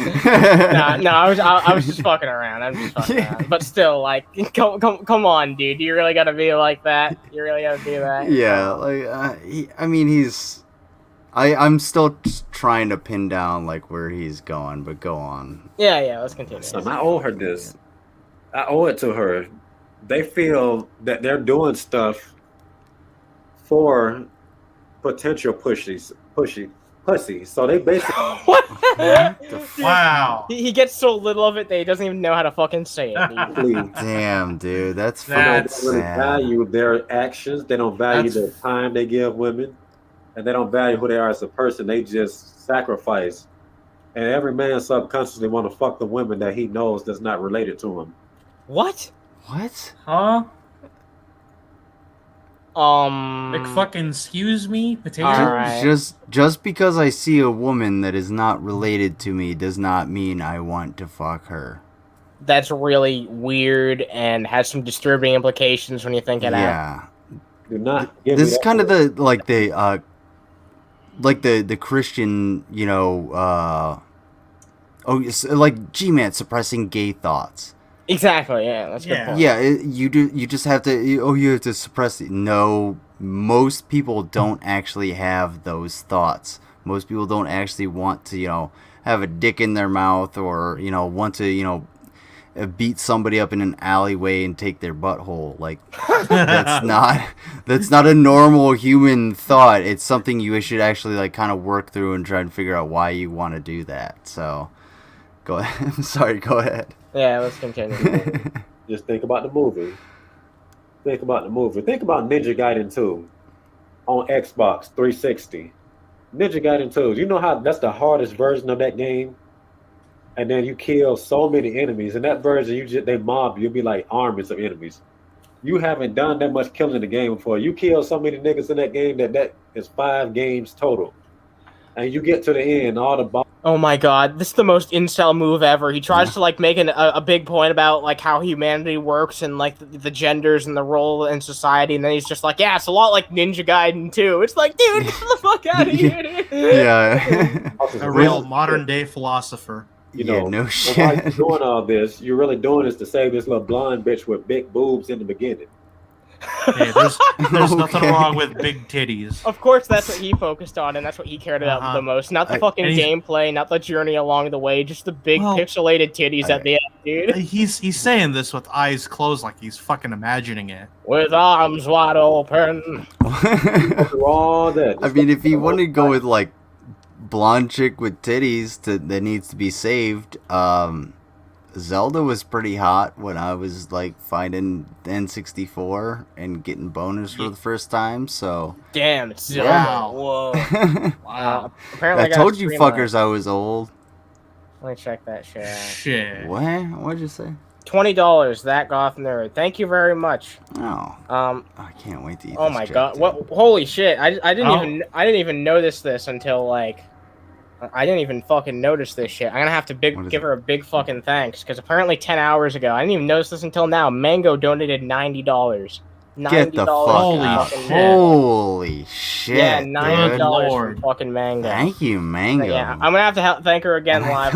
was just fucking around. I'm just fucking around. But still, like, come on, dude. You really gotta be like that? You really gotta do that? Yeah, like, I'm still trying to pin down, like, where he's going, but go on. Yeah, let's continue. So I owe her this. I owe it to her. They feel that they're doing stuff for potential pussy. So they basically what? Wow. He gets so little of it that he doesn't even know how to fucking say it. Damn, dude, that's they don't really value their actions. They don't value the time they give women, and they don't value who they are as a person. They just sacrifice. And every man subconsciously want to fuck the women that he knows that's not related to him. What? Huh? Like fucking excuse me, potato. Right. Just because I see a woman that is not related to me does not mean I want to fuck her. That's really weird and has some disturbing implications when you think it out. Yeah. Do not. This is kind of the like the Christian, like G-Man suppressing gay thoughts. Exactly. Yeah, that's a good point. Yeah, you just have to. You have to suppress it. No, most people don't actually have those thoughts. Most people don't actually want to, have a dick in their mouth or want to, beat somebody up in an alleyway and take their butthole. Like that's not a normal human thought. It's something you should actually like kind of work through and try and figure out why you want to do that. So, go ahead. I'm sorry. Go ahead. Yeah, let's continue. Just think about the movie. Think about Ninja Gaiden 2 on Xbox 360. Ninja Gaiden 2. You know how that's the hardest version of that game? And then you kill so many enemies. In that version, they mob you. You'll be like armies of enemies. You haven't done that much killing in the game before. You kill so many niggas in that game that is 5 games total. And you get to the end, all the boss. Oh my god, this is the most incel move ever. He tries to like make a big point about like how humanity works and like the genders and the role in society, and then he's just like, yeah, it's a lot like Ninja Gaiden too. It's like, dude, get the fuck out of here, dude. Yeah. A real modern day philosopher. No shit. While you're doing all this, you're really doing this to save this little blonde bitch with big boobs in the beginning. Hey, there's nothing wrong with big titties. Of course, that's what he focused on, and that's what he cared about the most. Not the fucking gameplay, not the journey along the way, just the big pixelated titties at the end, dude. He's saying this with eyes closed, like he's fucking imagining it. With arms wide open. All that. I mean, if you want to go with like blonde chick with titties that needs to be saved, Zelda was pretty hot when I was like finding N64 and getting boners for the first time. So damn, it's Zelda. Wow. Whoa. Wow. Apparently, I told you fuckers I was old. Let me check that shit out. Shit. What? What'd you say? $20. That goth nerd. Thank you very much. Oh. I can't wait to eat. Oh this my chip, god! dude. What? Holy shit! I didn't even notice this until like. I didn't even fucking notice this shit. I'm gonna have to give her a big fucking thanks, because apparently 10 hours ago, I didn't even notice this until now. Mango donated $90. Get the fuck out. Holy shit. Yeah, $90 for fucking Mango. Thank you, Mango. Yeah, I'm gonna have to thank her again live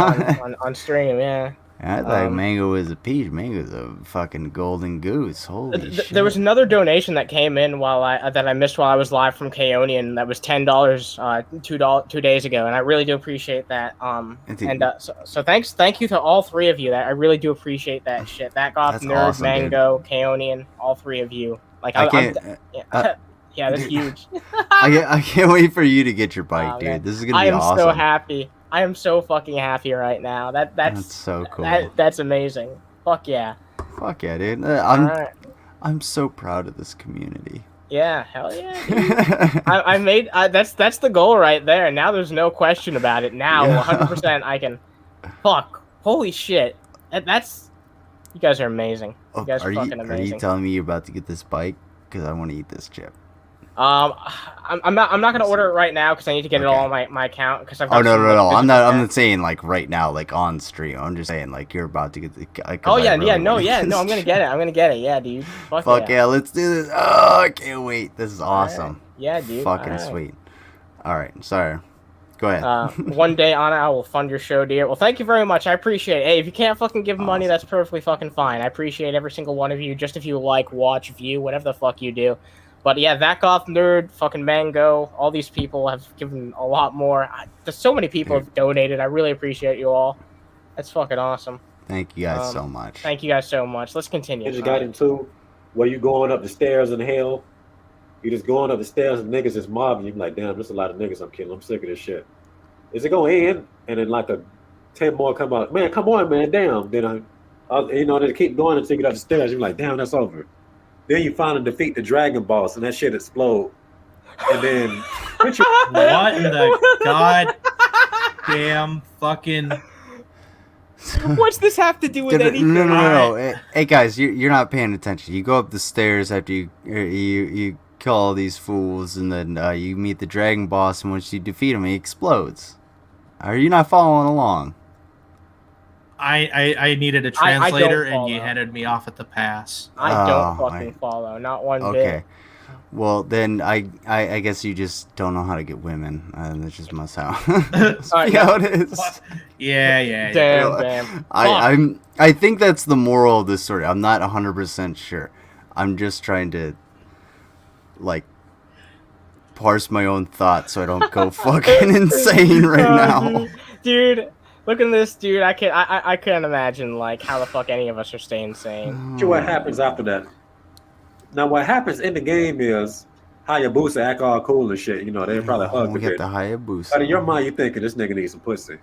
on stream, yeah. I thought Mango was a peach. Mango's a fucking golden goose. Holy shit. There was another donation that came in that I missed while I was live from Kaonian. That was $10 2 days ago, and I really do appreciate that. So thank you to all 3 of you. That I really do appreciate that shit. That Goth Nerd, awesome, Mango, Kaonian, all 3 of you. Like I can't. Yeah, that's huge. I can't wait for you to get your bike, dude. Man. This is gonna be awesome. I am so happy. I am so fucking happy right now. That's so cool. That's amazing. Fuck yeah. Fuck yeah, dude. I'm so proud of this community. Yeah, hell yeah, dude. I made that's the goal right there. Now there's no question about it. Now 100% I can. Fuck. Holy shit. That's. You guys are amazing. You guys are fucking amazing. Are you telling me you're about to get this bike? Because I want to eat this chip. I'm not gonna order it right now because I need to get it all on my account because I've got no. I'm not saying like right now, like on stream. I'm just saying like you're about to get the. Oh yeah, no, I'm gonna get it. Yeah, dude. Fuck yeah, let's do this. Oh, I can't wait. This is awesome. Right. Yeah, dude. Fucking sweet. All right, sorry. Go ahead. One day, Anna, I will fund your show, dear. Well, thank you very much. I appreciate it. Hey, if you can't fucking give money, that's perfectly fucking fine. I appreciate every single one of you. Just if you like, watch, view, whatever the fuck you do. But yeah, that Goth Nerd, fucking Mango, all these people have given a lot more. There's so many people have donated. I really appreciate you all. That's fucking awesome. Thank you guys so much. Thank you guys so much. Let's continue. Ninja Gaiden 2, where you going up the stairs in hell. You just going up the stairs and niggas is mobbing you. Like, damn, there's a lot of niggas I'm killing. I'm sick of this shit. Is it going to end? And then like 10 more come out. Man, come on, man, damn. Then they keep going until you get up the stairs. You're like, damn, that's over. Then you finally defeat the dragon boss, and that shit explode. And then what in the goddamn fucking? What's this have to do with anything? No. Hey guys, you're not paying attention. You go up the stairs after you kill all these fools, and then you meet the dragon boss, and once you defeat him, he explodes. Are you not following along? I needed a translator, and you handed me off at the pass. I don't fucking follow, not one bit. Well, then I guess you just don't know how to get women, and that's just must how. Yeah. How it is. Yeah. Damn. I think that's the moral of this story. I'm not 100% sure. I'm just trying to like parse my own thoughts so I don't go fucking insane right now. Dude, look at this, dude. I can't imagine like how the fuck any of us are staying sane. What happens after that? Now, what happens in the game is Hayabusa act all cool and shit. You know, they probably hug We the get bitch. the Hayabusa. But in your mind, you thinking this nigga needs some pussy.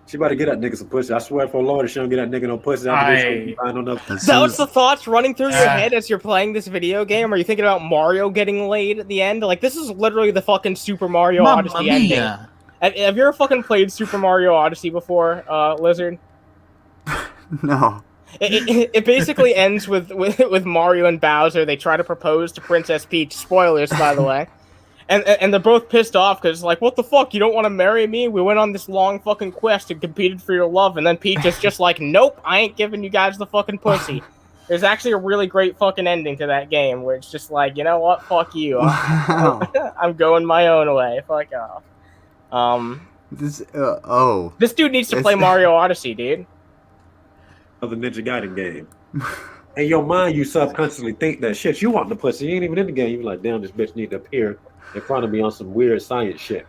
She about to get that nigga some pussy. I swear for the Lord, if she don't get that nigga no pussy, I don't know. Is that what's the thoughts running through your head as you're playing this video game? Are you thinking about Mario getting laid at the end? Like, this is literally the fucking Super Mario Odyssey ending. Have you ever fucking played Super Mario Odyssey before, Lizard? No. It basically ends with Mario and Bowser. They try to propose to Princess Peach. Spoilers, by the way. And they're both pissed off because, like, what the fuck? You don't want to marry me? We went on this long fucking quest and competed for your love. And then Peach is just like, nope, I ain't giving you guys the fucking pussy. There's actually a really great fucking ending to that game where it's just like, you know what? Fuck you. I'm going my own way. Fuck off. This dude needs to play Mario Odyssey, dude. Of the Ninja Gaiden game. In your mind, you subconsciously think that shit. You want the pussy. You ain't even in the game. You be like, damn, this bitch need to appear in front of me on some weird science shit.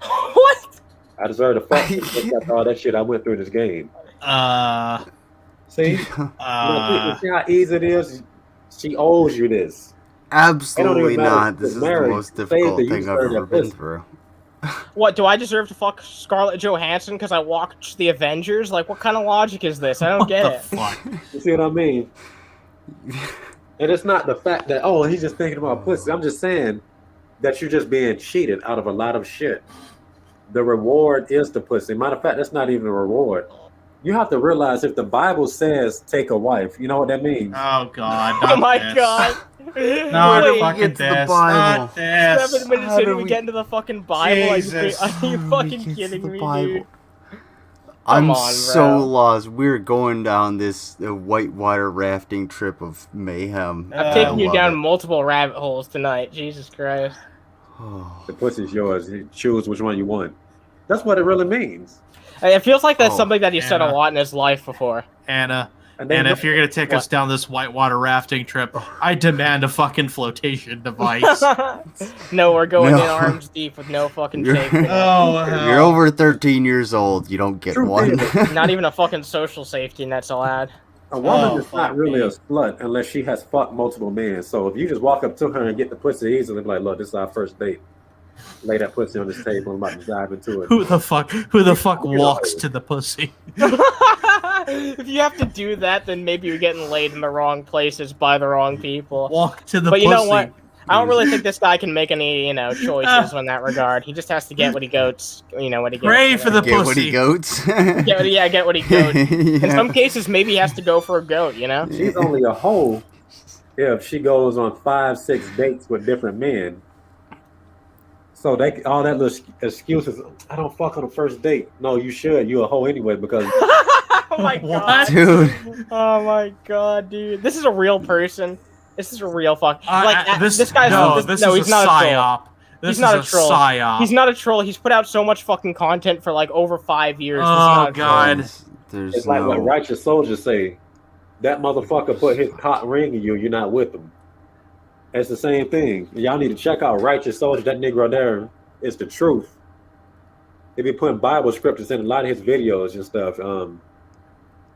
What? I deserve to fuck after all that shit I went through in this game. See? See how easy it is? She owes you this. Absolutely not. This is the most difficult thing I've ever been through. What, do I deserve to fuck Scarlett Johansson because I watched The Avengers? Like, what kind of logic is this? I don't get it. Fuck? You see what I mean? And it's not the fact that, oh, he's just thinking about pussy. I'm just saying that you're just being cheated out of a lot of shit. The reward is the pussy. Matter of fact, that's not even a reward. You have to realize if the Bible says take a wife, you know what that means? Oh, God. Oh, my God. No, fucking this. Not this. 7 minutes in, we get into the fucking Bible. Jesus. Are you fucking kidding me, dude? I'm on, so lost. We're going down this whitewater rafting trip of mayhem. I'm taking you down multiple rabbit holes tonight. Jesus Christ. The pussy's yours. You choose which one you want. That's what it really means. It feels like that's something that he said a lot in his life before. Anna, and if you're going to take us down this whitewater rafting trip, I demand a fucking flotation device. No, we're going in arms deep with no fucking safety. You're over 13 years old. You don't get one. Not even a fucking social safety net's allowed. A woman is not really a slut unless she has fucked multiple men. So if you just walk up to her and get the pussy easily, be like, look, this is our first date. Lay that pussy on this table. I'm about to dive into it. Who the fuck walks to the pussy? If you have to do that, then maybe you're getting laid in the wrong places by the wrong people. Walk to the pussy. But you know what? I don't really think this guy can make any, choices in that regard. He just has to get what he goats, what he gets. Pray for the pussy. Get what he goats? Get what he goats. In some cases, maybe he has to go for a goat, She's only a hoe if she goes on 5-6 dates with different men. So all that little excuses, I don't fuck on the first date. No, you should. You're a hoe anyway because... Oh my God. Dude. Oh my God, dude. This is a real person. This is a real fuck. This guy's he's not a psyop. He's not a troll. Psyop. He's not a troll. He's put out so much fucking content for like over 5 years. Oh God. It's like what righteous soldiers say. That motherfucker put his cock ring in you. You're not with him. It's the same thing. Y'all need to check out Righteous Soldier. That nigga there is the truth. They be putting Bible scriptures in a lot of his videos and stuff.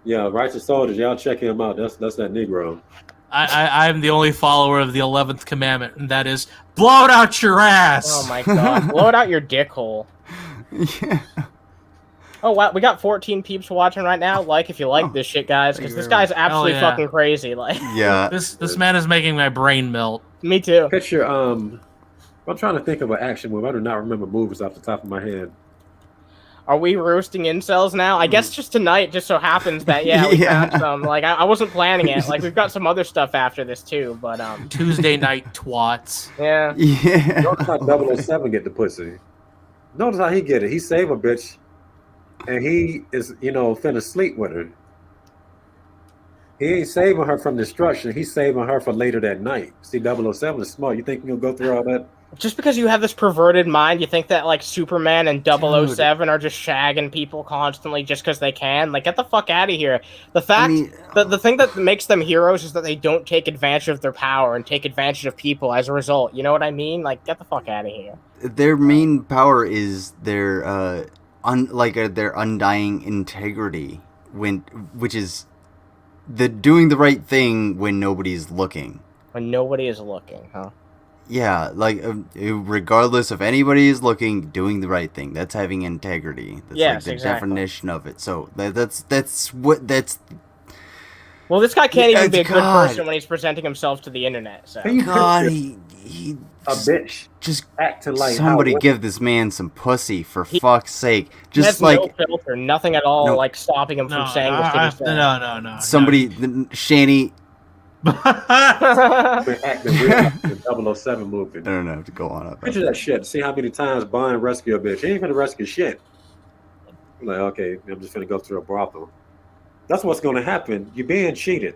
Yeah, Righteous Soldiers. Y'all check him out. That's that Negro. I'm the only follower of the 11th commandment, and that is blow it out your ass. Oh my God, blow it out your dick hole. Yeah. Oh wow, we got 14 peeps watching right now. Like if you like this shit, guys, because this guy's absolutely fucking crazy. Like, this man is making my brain melt. Me too. Picture I'm trying to think of an action movie. I do not remember movies off the top of my head. Are we roasting incels now? I guess just tonight just so happens that we found some. Like I wasn't planning it. Like we've got some other stuff after this too, but Tuesday night twats. Yeah. Notice how 007 get the pussy. Notice how he get it. He save a bitch, and he is finna sleep with her. He ain't saving her from destruction. He's saving her for later that night. See, 007 is smart. You think he'll go through all that? Just because you have this perverted mind, you think that like Superman and 007 are just shagging people constantly just because they can? Like, get the fuck out of here. The fact, the thing that makes them heroes is that they don't take advantage of their power and take advantage of people as a result. You know what I mean? Like, get the fuck out of here. Their main power is their their undying integrity, which is the doing the right thing when nobody's looking. When nobody is looking, huh? Yeah, like regardless if anybody is looking, doing the right thing. That's having integrity. That's yes, the exactly. definition of it. So that's. Well, this guy can't even be a good person when he's presenting himself to the internet. So. God, he a bitch. Just acting like somebody give this man some pussy for fuck's sake. Just has like no filter, nothing at all, like stopping him from saying what he's saying. No. Somebody, Shanny. Been acting weird in the 007 movie. I don't know to go on up. Picture that shit. See how many times Bond rescue a bitch. He ain't gonna rescue shit. I'm like, okay, I'm just gonna go through a brothel. That's what's gonna happen. You're being cheated.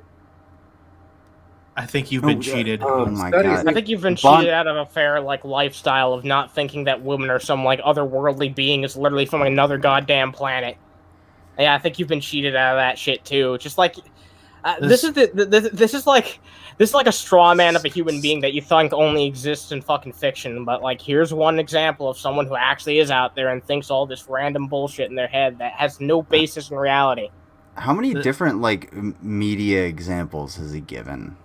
I think you've been cheated. Oh my God. I think you've been cheated out of a fair like lifestyle of not thinking that women are some like otherworldly being is literally from another goddamn planet. Yeah, I think you've been cheated out of that shit too. Just like this is like a straw man of a human being that you think only exists in fucking fiction. But like, here's one example of someone who actually is out there and thinks all this random bullshit in their head that has no basis in reality. How many different like media examples has he given?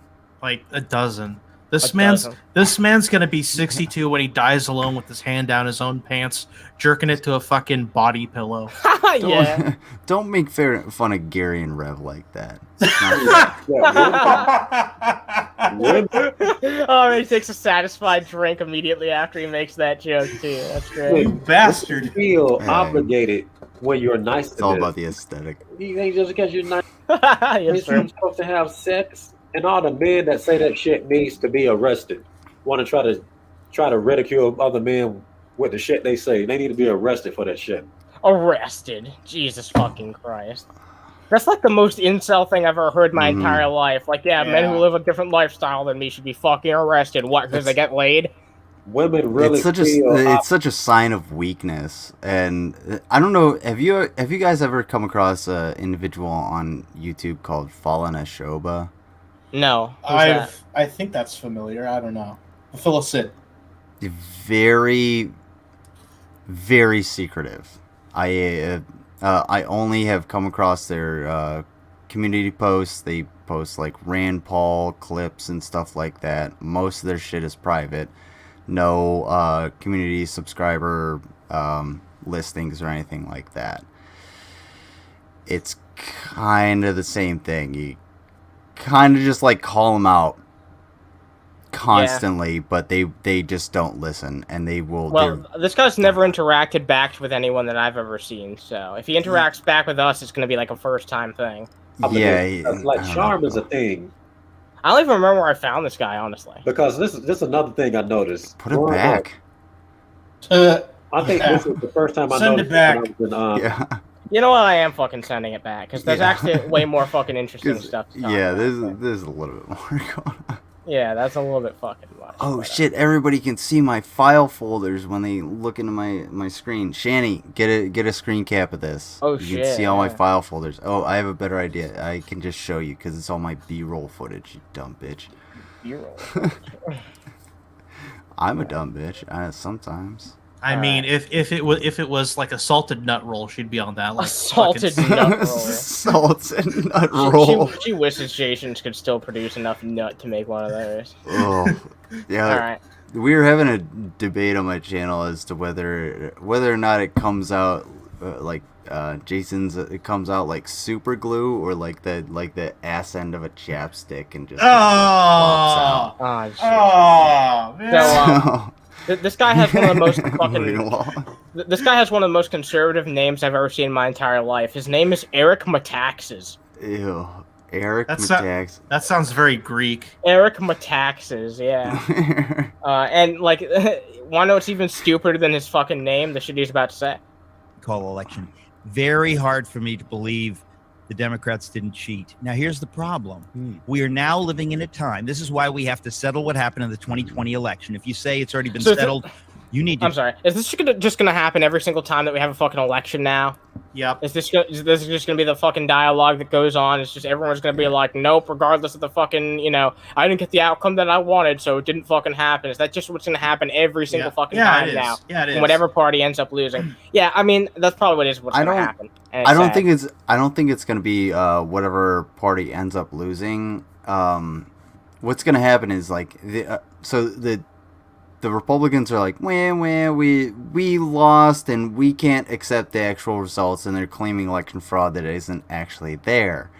Like a dozen. This man's gonna be 62 when he dies alone with his hand down his own pants, jerking it to a fucking body pillow. Yeah. Don't make fun of Gary and Rev like that. Oh, he takes a satisfied drink immediately after he makes that joke too. That's great. You bastard. You feel obligated when you're nice to It's all about the aesthetic. You think just because you're nice, yes, you're supposed to have sex? And all the men that say that shit needs to be arrested. Want to try to ridicule other men with the shit they say. They need to be arrested for that shit. Arrested? Jesus fucking Christ. That's like the most incel thing I've ever heard in my entire life. Like, men who live a different lifestyle than me should be fucking arrested. What? Because they get laid? Women really it's such a sign of weakness. And I don't know, have you guys ever come across an individual on YouTube called Fallen Ashoba? No. I think that's familiar. I don't know. Fill us in. Very, very secretive. I only have come across their community posts. They post like Rand Paul clips and stuff like that. Most of their shit is private. No community subscriber listings or anything like that. It's kind of the same thing. You kind of just like call them out constantly, but they just don't listen, and they will. Well, this guy's never interacted back with anyone that I've ever seen, so if he interacts back with us, it's going to be like a first-time thing. Like charm is a thing. I don't even remember where I found this guy, honestly. Because this is another thing I noticed. Put it back. I think this is the first time I noticed. Send it back. Yeah. You know what? I am fucking sending it back because there's actually way more fucking interesting stuff to talk about. There's a little bit more going on. Yeah, that's a little bit fucking much. Oh shit! Everybody can see my file folders when they look into my screen. Shanny, get a screen cap of this. Oh you can see all my file folders. Oh, I have a better idea. I can just show you because it's all my B-roll footage. You dumb bitch. B-roll. I'm a dumb bitch. Sometimes. I mean, if it was like a salted nut roll, she'd be on that. Like, salted nut roll. Salted nut roll. She wishes Jason's could still produce enough nut to make one of those. Oh, yeah. All right. We were having a debate on my channel as to whether or not it comes out Jason's. It comes out like super glue or like the ass end of a chapstick and just flops out. Man. So, this guy has one of the most fucking. This guy has one of the most conservative names I've ever seen in my entire life. His name is Eric Mataxes. Ew, Eric Mataxes. That sounds very Greek. Eric Mataxes, yeah. And like, wanna know what's even stupider than his fucking name? The shit he's about to say. Call election. Very hard for me to believe the Democrats didn't cheat. Now, here's the problem. We are now living in a time. This is why we have to settle what happened in the 2020 election. If you say it's already been settled, you need to. I'm sorry. Is this just gonna happen every single time that we have a fucking election now? Yep. Is this just gonna be the fucking dialogue that goes on? It's just everyone's gonna be like, nope, regardless of the fucking, I didn't get the outcome that I wanted, so it didn't fucking happen. Is that just what's gonna happen every single fucking time now? Yeah, it is. And whatever party ends up losing. Yeah, I mean that's probably what's gonna happen. I don't think it's gonna be whatever party ends up losing. What's gonna happen is like the Republicans are like, we lost and we can't accept the actual results, and they're claiming election fraud that isn't actually there.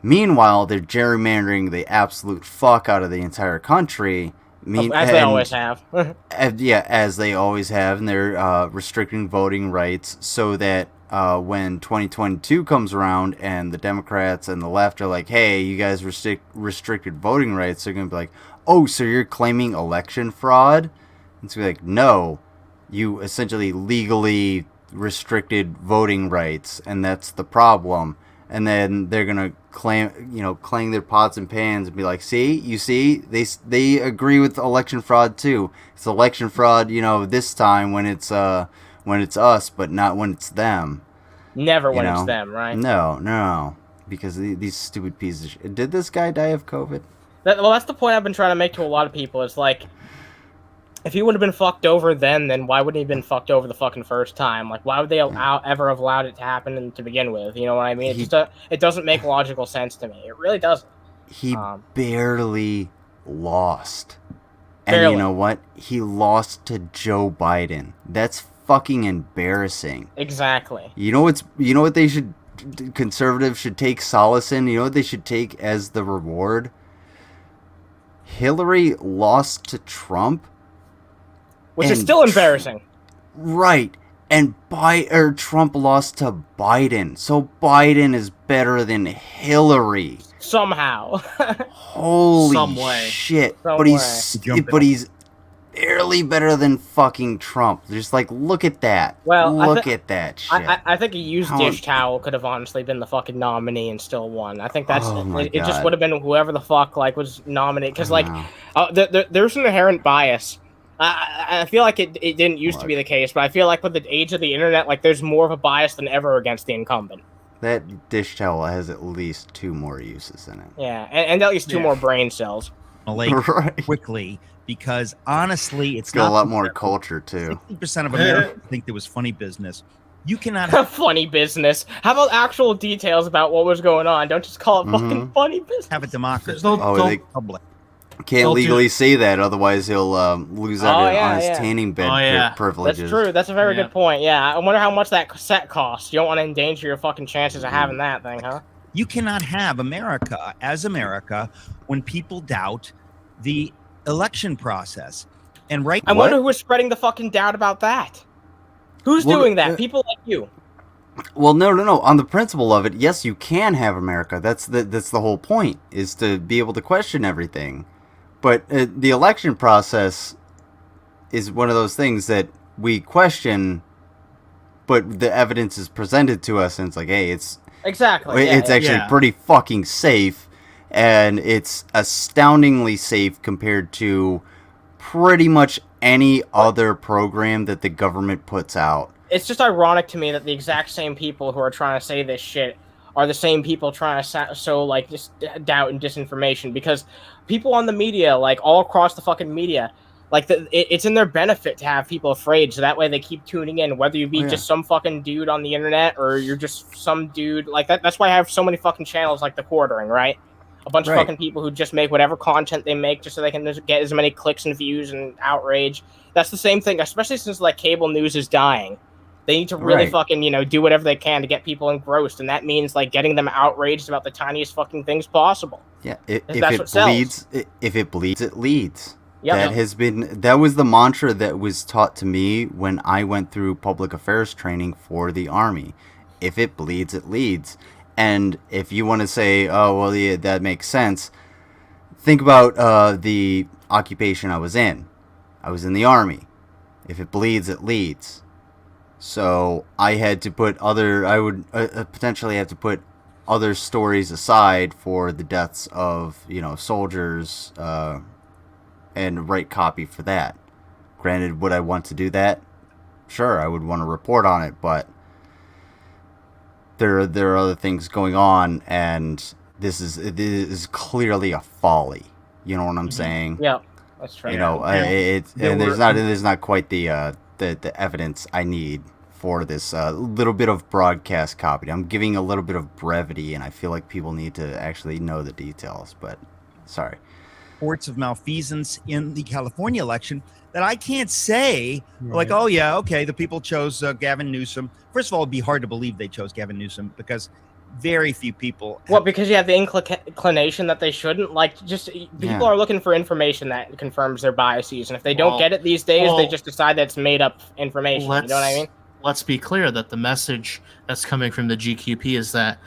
Meanwhile, they're gerrymandering the absolute fuck out of the entire country. As they always have. As they always have, and they're restricting voting rights so that when 2022 comes around and the Democrats and the left are like, hey, you guys restricted voting rights, they're going to be like, oh, so you're claiming election fraud? And so be like, no, you essentially legally restricted voting rights, and that's the problem. And then they're gonna clang their pots and pans and be like, see, they agree with election fraud too. It's election fraud, this time when it's us, but not when it's them. Never when it's them, right? No, because these stupid pieces of shit. Did this guy die of COVID? That's the point I've been trying to make to a lot of people. It's like, if he would have been fucked over then why wouldn't he have been fucked over the fucking first time? Like, why would they ever have allowed it to happen to begin with? You know what I mean? It doesn't make logical sense to me. It really doesn't. He barely lost. Barely. And you know what? He lost to Joe Biden. That's fucking embarrassing. Exactly. You know what they should, conservatives should take solace in? You know what they should take as the reward? Hillary lost to Trump, which is still embarrassing. Right. And Trump lost to Biden. So Biden is better than Hillary. Somehow. Holy Some way. shit. But he's barely better than fucking Trump. Just like, look at that. Well, look at that shit. I think a used dish towel could have honestly been the fucking nominee and still won. I think that's it. Just would have been whoever the fuck was nominated, because there's an inherent bias. I feel like it didn't used to be the case, but I feel like with the age of the internet, there's more of a bias than ever against the incumbent. That dish towel has at least 2 more uses in it. Yeah, and at least 2 more brain cells. Quickly, because honestly, it's got a lot more culture too. 60% of Americans think there was funny business. You cannot have funny business. How about actual details about what was going on? Don't just call it fucking funny business. Have a democracy. They can't legally say that, otherwise he'll lose out on his tanning bed privileges. That's true. That's a very good point. Yeah, I wonder how much that set costs. You don't want to endanger your fucking chances of having that thing, huh? You cannot have America as America when people doubt the election process. And I wonder who is spreading the fucking doubt about that. Who's doing that? People like you. Well, no. On the principle of it, yes, you can have America. That's the whole point, is to be able to question everything. But the election process is one of those things that we question, but the evidence is presented to us, and it's like, hey, it's actually pretty fucking safe, and it's astoundingly safe compared to pretty much any other program that the government puts out. It's just ironic to me that the exact same people who are trying to say this shit are the same people trying to sow just doubt and disinformation, because people on the media, all across the fucking media, it's in their benefit to have people afraid, so that way they keep tuning in, whether you be just some fucking dude on the internet or you're just some dude that. That's why I have so many fucking channels like The Quartering, right? A bunch of fucking people who just make whatever content they make just so they can just get as many clicks and views and outrage. That's the same thing, especially since cable news is dying. They need to really fucking, do whatever they can to get people engrossed, and that means getting them outraged about the tiniest fucking things possible. Yeah, if it bleeds, it leads. Yep. That was the mantra that was taught to me when I went through public affairs training for the Army. If it bleeds, it leads. And if you want to say, oh, well, yeah, that makes sense, think about the occupation I was in. I was in the Army. If it bleeds, it leads. So I had to put I would potentially have to put other stories aside for the deaths of, soldiers, and write copy for that. Granted, would I want to do that? Sure, I would want to report on it, but there are other things going on, and it is clearly a folly. You know what I'm saying? Yeah, that's true. There's not quite the evidence I need for this little bit of broadcast copy. I'm giving a little bit of brevity, and I feel like people need to actually know the details. But sorry. Reports of malfeasance in the California election that I can't say, like, oh yeah, okay, the people chose Gavin Newsom. First of all, it'd be hard to believe they chose Gavin Newsom because very few people. Because you have the inclination that they shouldn't. Like, just people are looking for information that confirms their biases, and if they don't get it these days, they just decide that it's made up information. You know what I mean? Let's be clear that the message that's coming from the GQP is that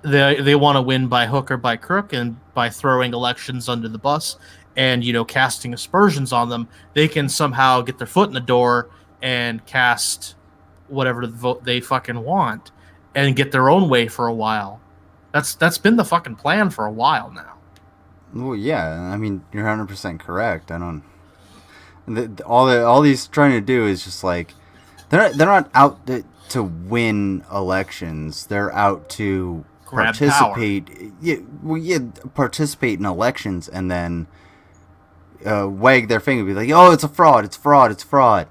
they want to win by hook or by crook, and by throwing elections under the bus and casting aspersions on them, they can somehow get their foot in the door and cast whatever vote they fucking want and get their own way for a while. That's been the fucking plan for a while now. Well, yeah, I mean, you're 100% correct. I don't. All he's trying to do is just like they're not out to win elections. They're out to participate. Participate in elections and then wag their finger, and be like, "Oh, it's a fraud! It's fraud! It's fraud!"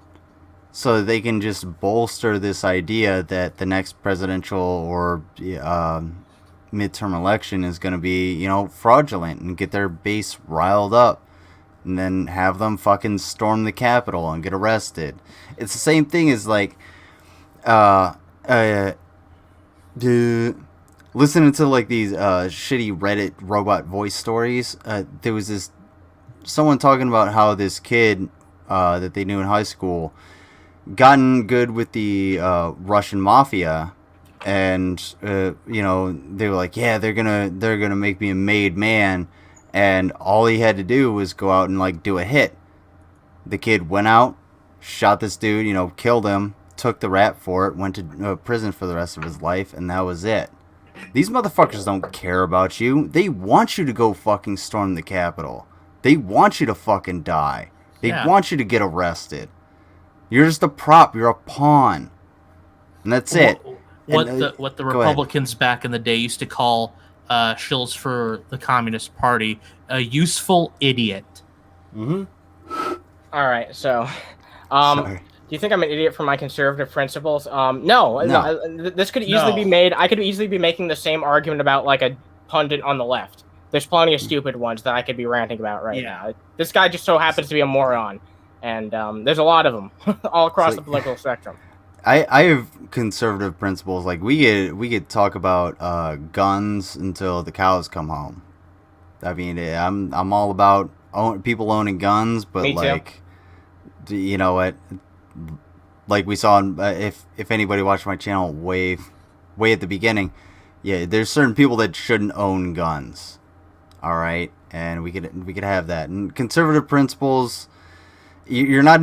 So they can just bolster this idea that the next presidential or midterm election is going to be, fraudulent, and get their base riled up, and then have them fucking storm the Capitol and get arrested. It's the same thing as like, listening to like these shitty Reddit robot voice stories. There was someone talking about how this kid that they knew in high school gotten good with the Russian mafia, and they were like, yeah, they're gonna make me a made man, and all he had to do was go out and like do a hit. The kid went out, shot this dude, killed him, took the rap for it, went to prison for the rest of his life, and that was it. These motherfuckers don't care about you. They want you to go fucking storm the Capitol. They want you to fucking die. They want you to get arrested. You're just a prop. You're a pawn. And that's it. What the Republicans back in the day used to call shills for the Communist Party, a useful idiot. Mm-hmm. All right, so do you think I'm an idiot for my conservative principles? No. This could easily be made. I could easily be making the same argument about like a pundit on the left. There's plenty of stupid ones that I could be ranting about now. This guy just so happens to be a moron, and there's a lot of them all across the political spectrum. I have conservative principles. Like we could talk about guns until the cows come home. I mean, I'm all about people owning guns, but like, you know what? Like we saw, if anybody watched my channel way at the beginning, there's certain people that shouldn't own guns. All right, and we could have that. And conservative principles, you're not.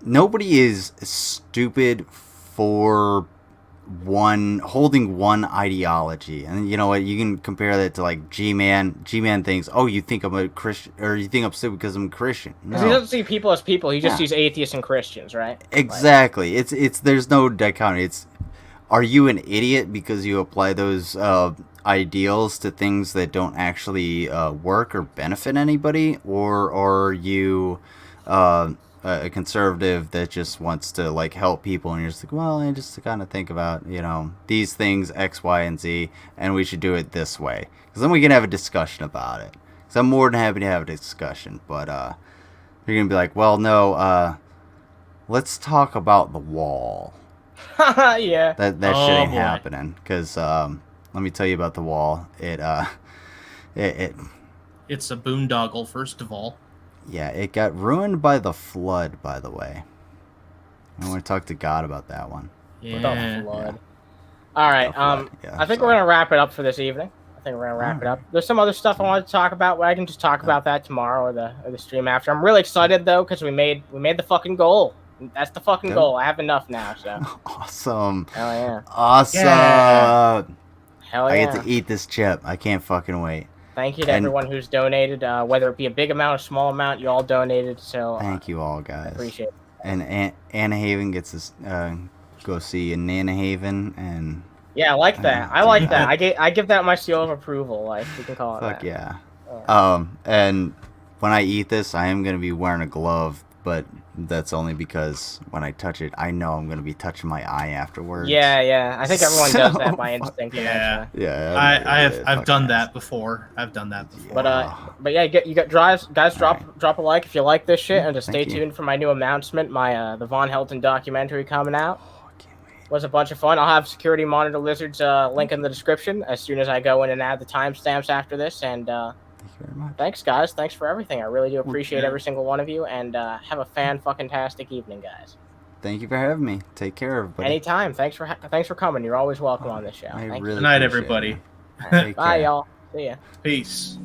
Nobody is stupid for holding one ideology. And you know what? You can compare that to like G-Man. G-Man thinks, oh, you think I'm a Christian, or you think I'm stupid because I'm a Christian. Because he doesn't see people as people. He just sees atheists and Christians, right? Exactly. It's there's no dichotomy. It's, are you an idiot because you apply those ideals to things that don't actually work or benefit anybody, or are you a conservative that just wants to like help people, and you're just like, well, I just kind of think about these things X, Y, and Z, and we should do it this way, because then we can have a discussion about it. Because I'm more than happy to have a discussion, but you're gonna be like, well, no, let's talk about the wall. Yeah, that shit ain't happening. Because let me tell you about the wall. It's a boondoggle, first of all. Yeah, it got ruined by the flood, by the way. I want to talk to God about that one. Yeah. The flood. All right. I think we're gonna wrap it up for this evening. It up. There's some other stuff I wanted to talk about, but I can just talk about that tomorrow or the stream after. I'm really excited though, because we made the fucking goal. That's the fucking goal. I have enough now. So awesome. Hell yeah. Awesome. Yeah. Hell I yeah. get to eat this chip. I can't fucking wait. Thank you to everyone who's donated, whether it be a big amount or small amount. You all donated, so thank you all, guys. Appreciate it. And Anna Hayven gets to go see a Nana Haven, and yeah, I like that. I like that. I give that my seal of approval. Like you can call it. Fuck that. yeah. And when I eat this, I am gonna be wearing a glove, but that's only because when I touch it, I know I'm gonna be touching my eye afterwards. Yeah. I think everyone does that by instinct. Yeah. Yeah. I've done that before. But yeah, you got drives, guys. Drop a like if you like this shit, and to stay tuned for my new announcement. My the Von Helton documentary coming out. Was a bunch of fun. I'll have Security Monitor Lizard's link in the description as soon as I go in and add the timestamps after this. And thank you very much. Thanks, guys. Thanks for everything. I really do appreciate every single one of you. And have a fan-fucking-tastic evening, guys. Thank you for having me. Take care, everybody. Anytime. Thanks for coming. You're always welcome on this show. Good night, everybody. Bye, y'all. See ya. Peace.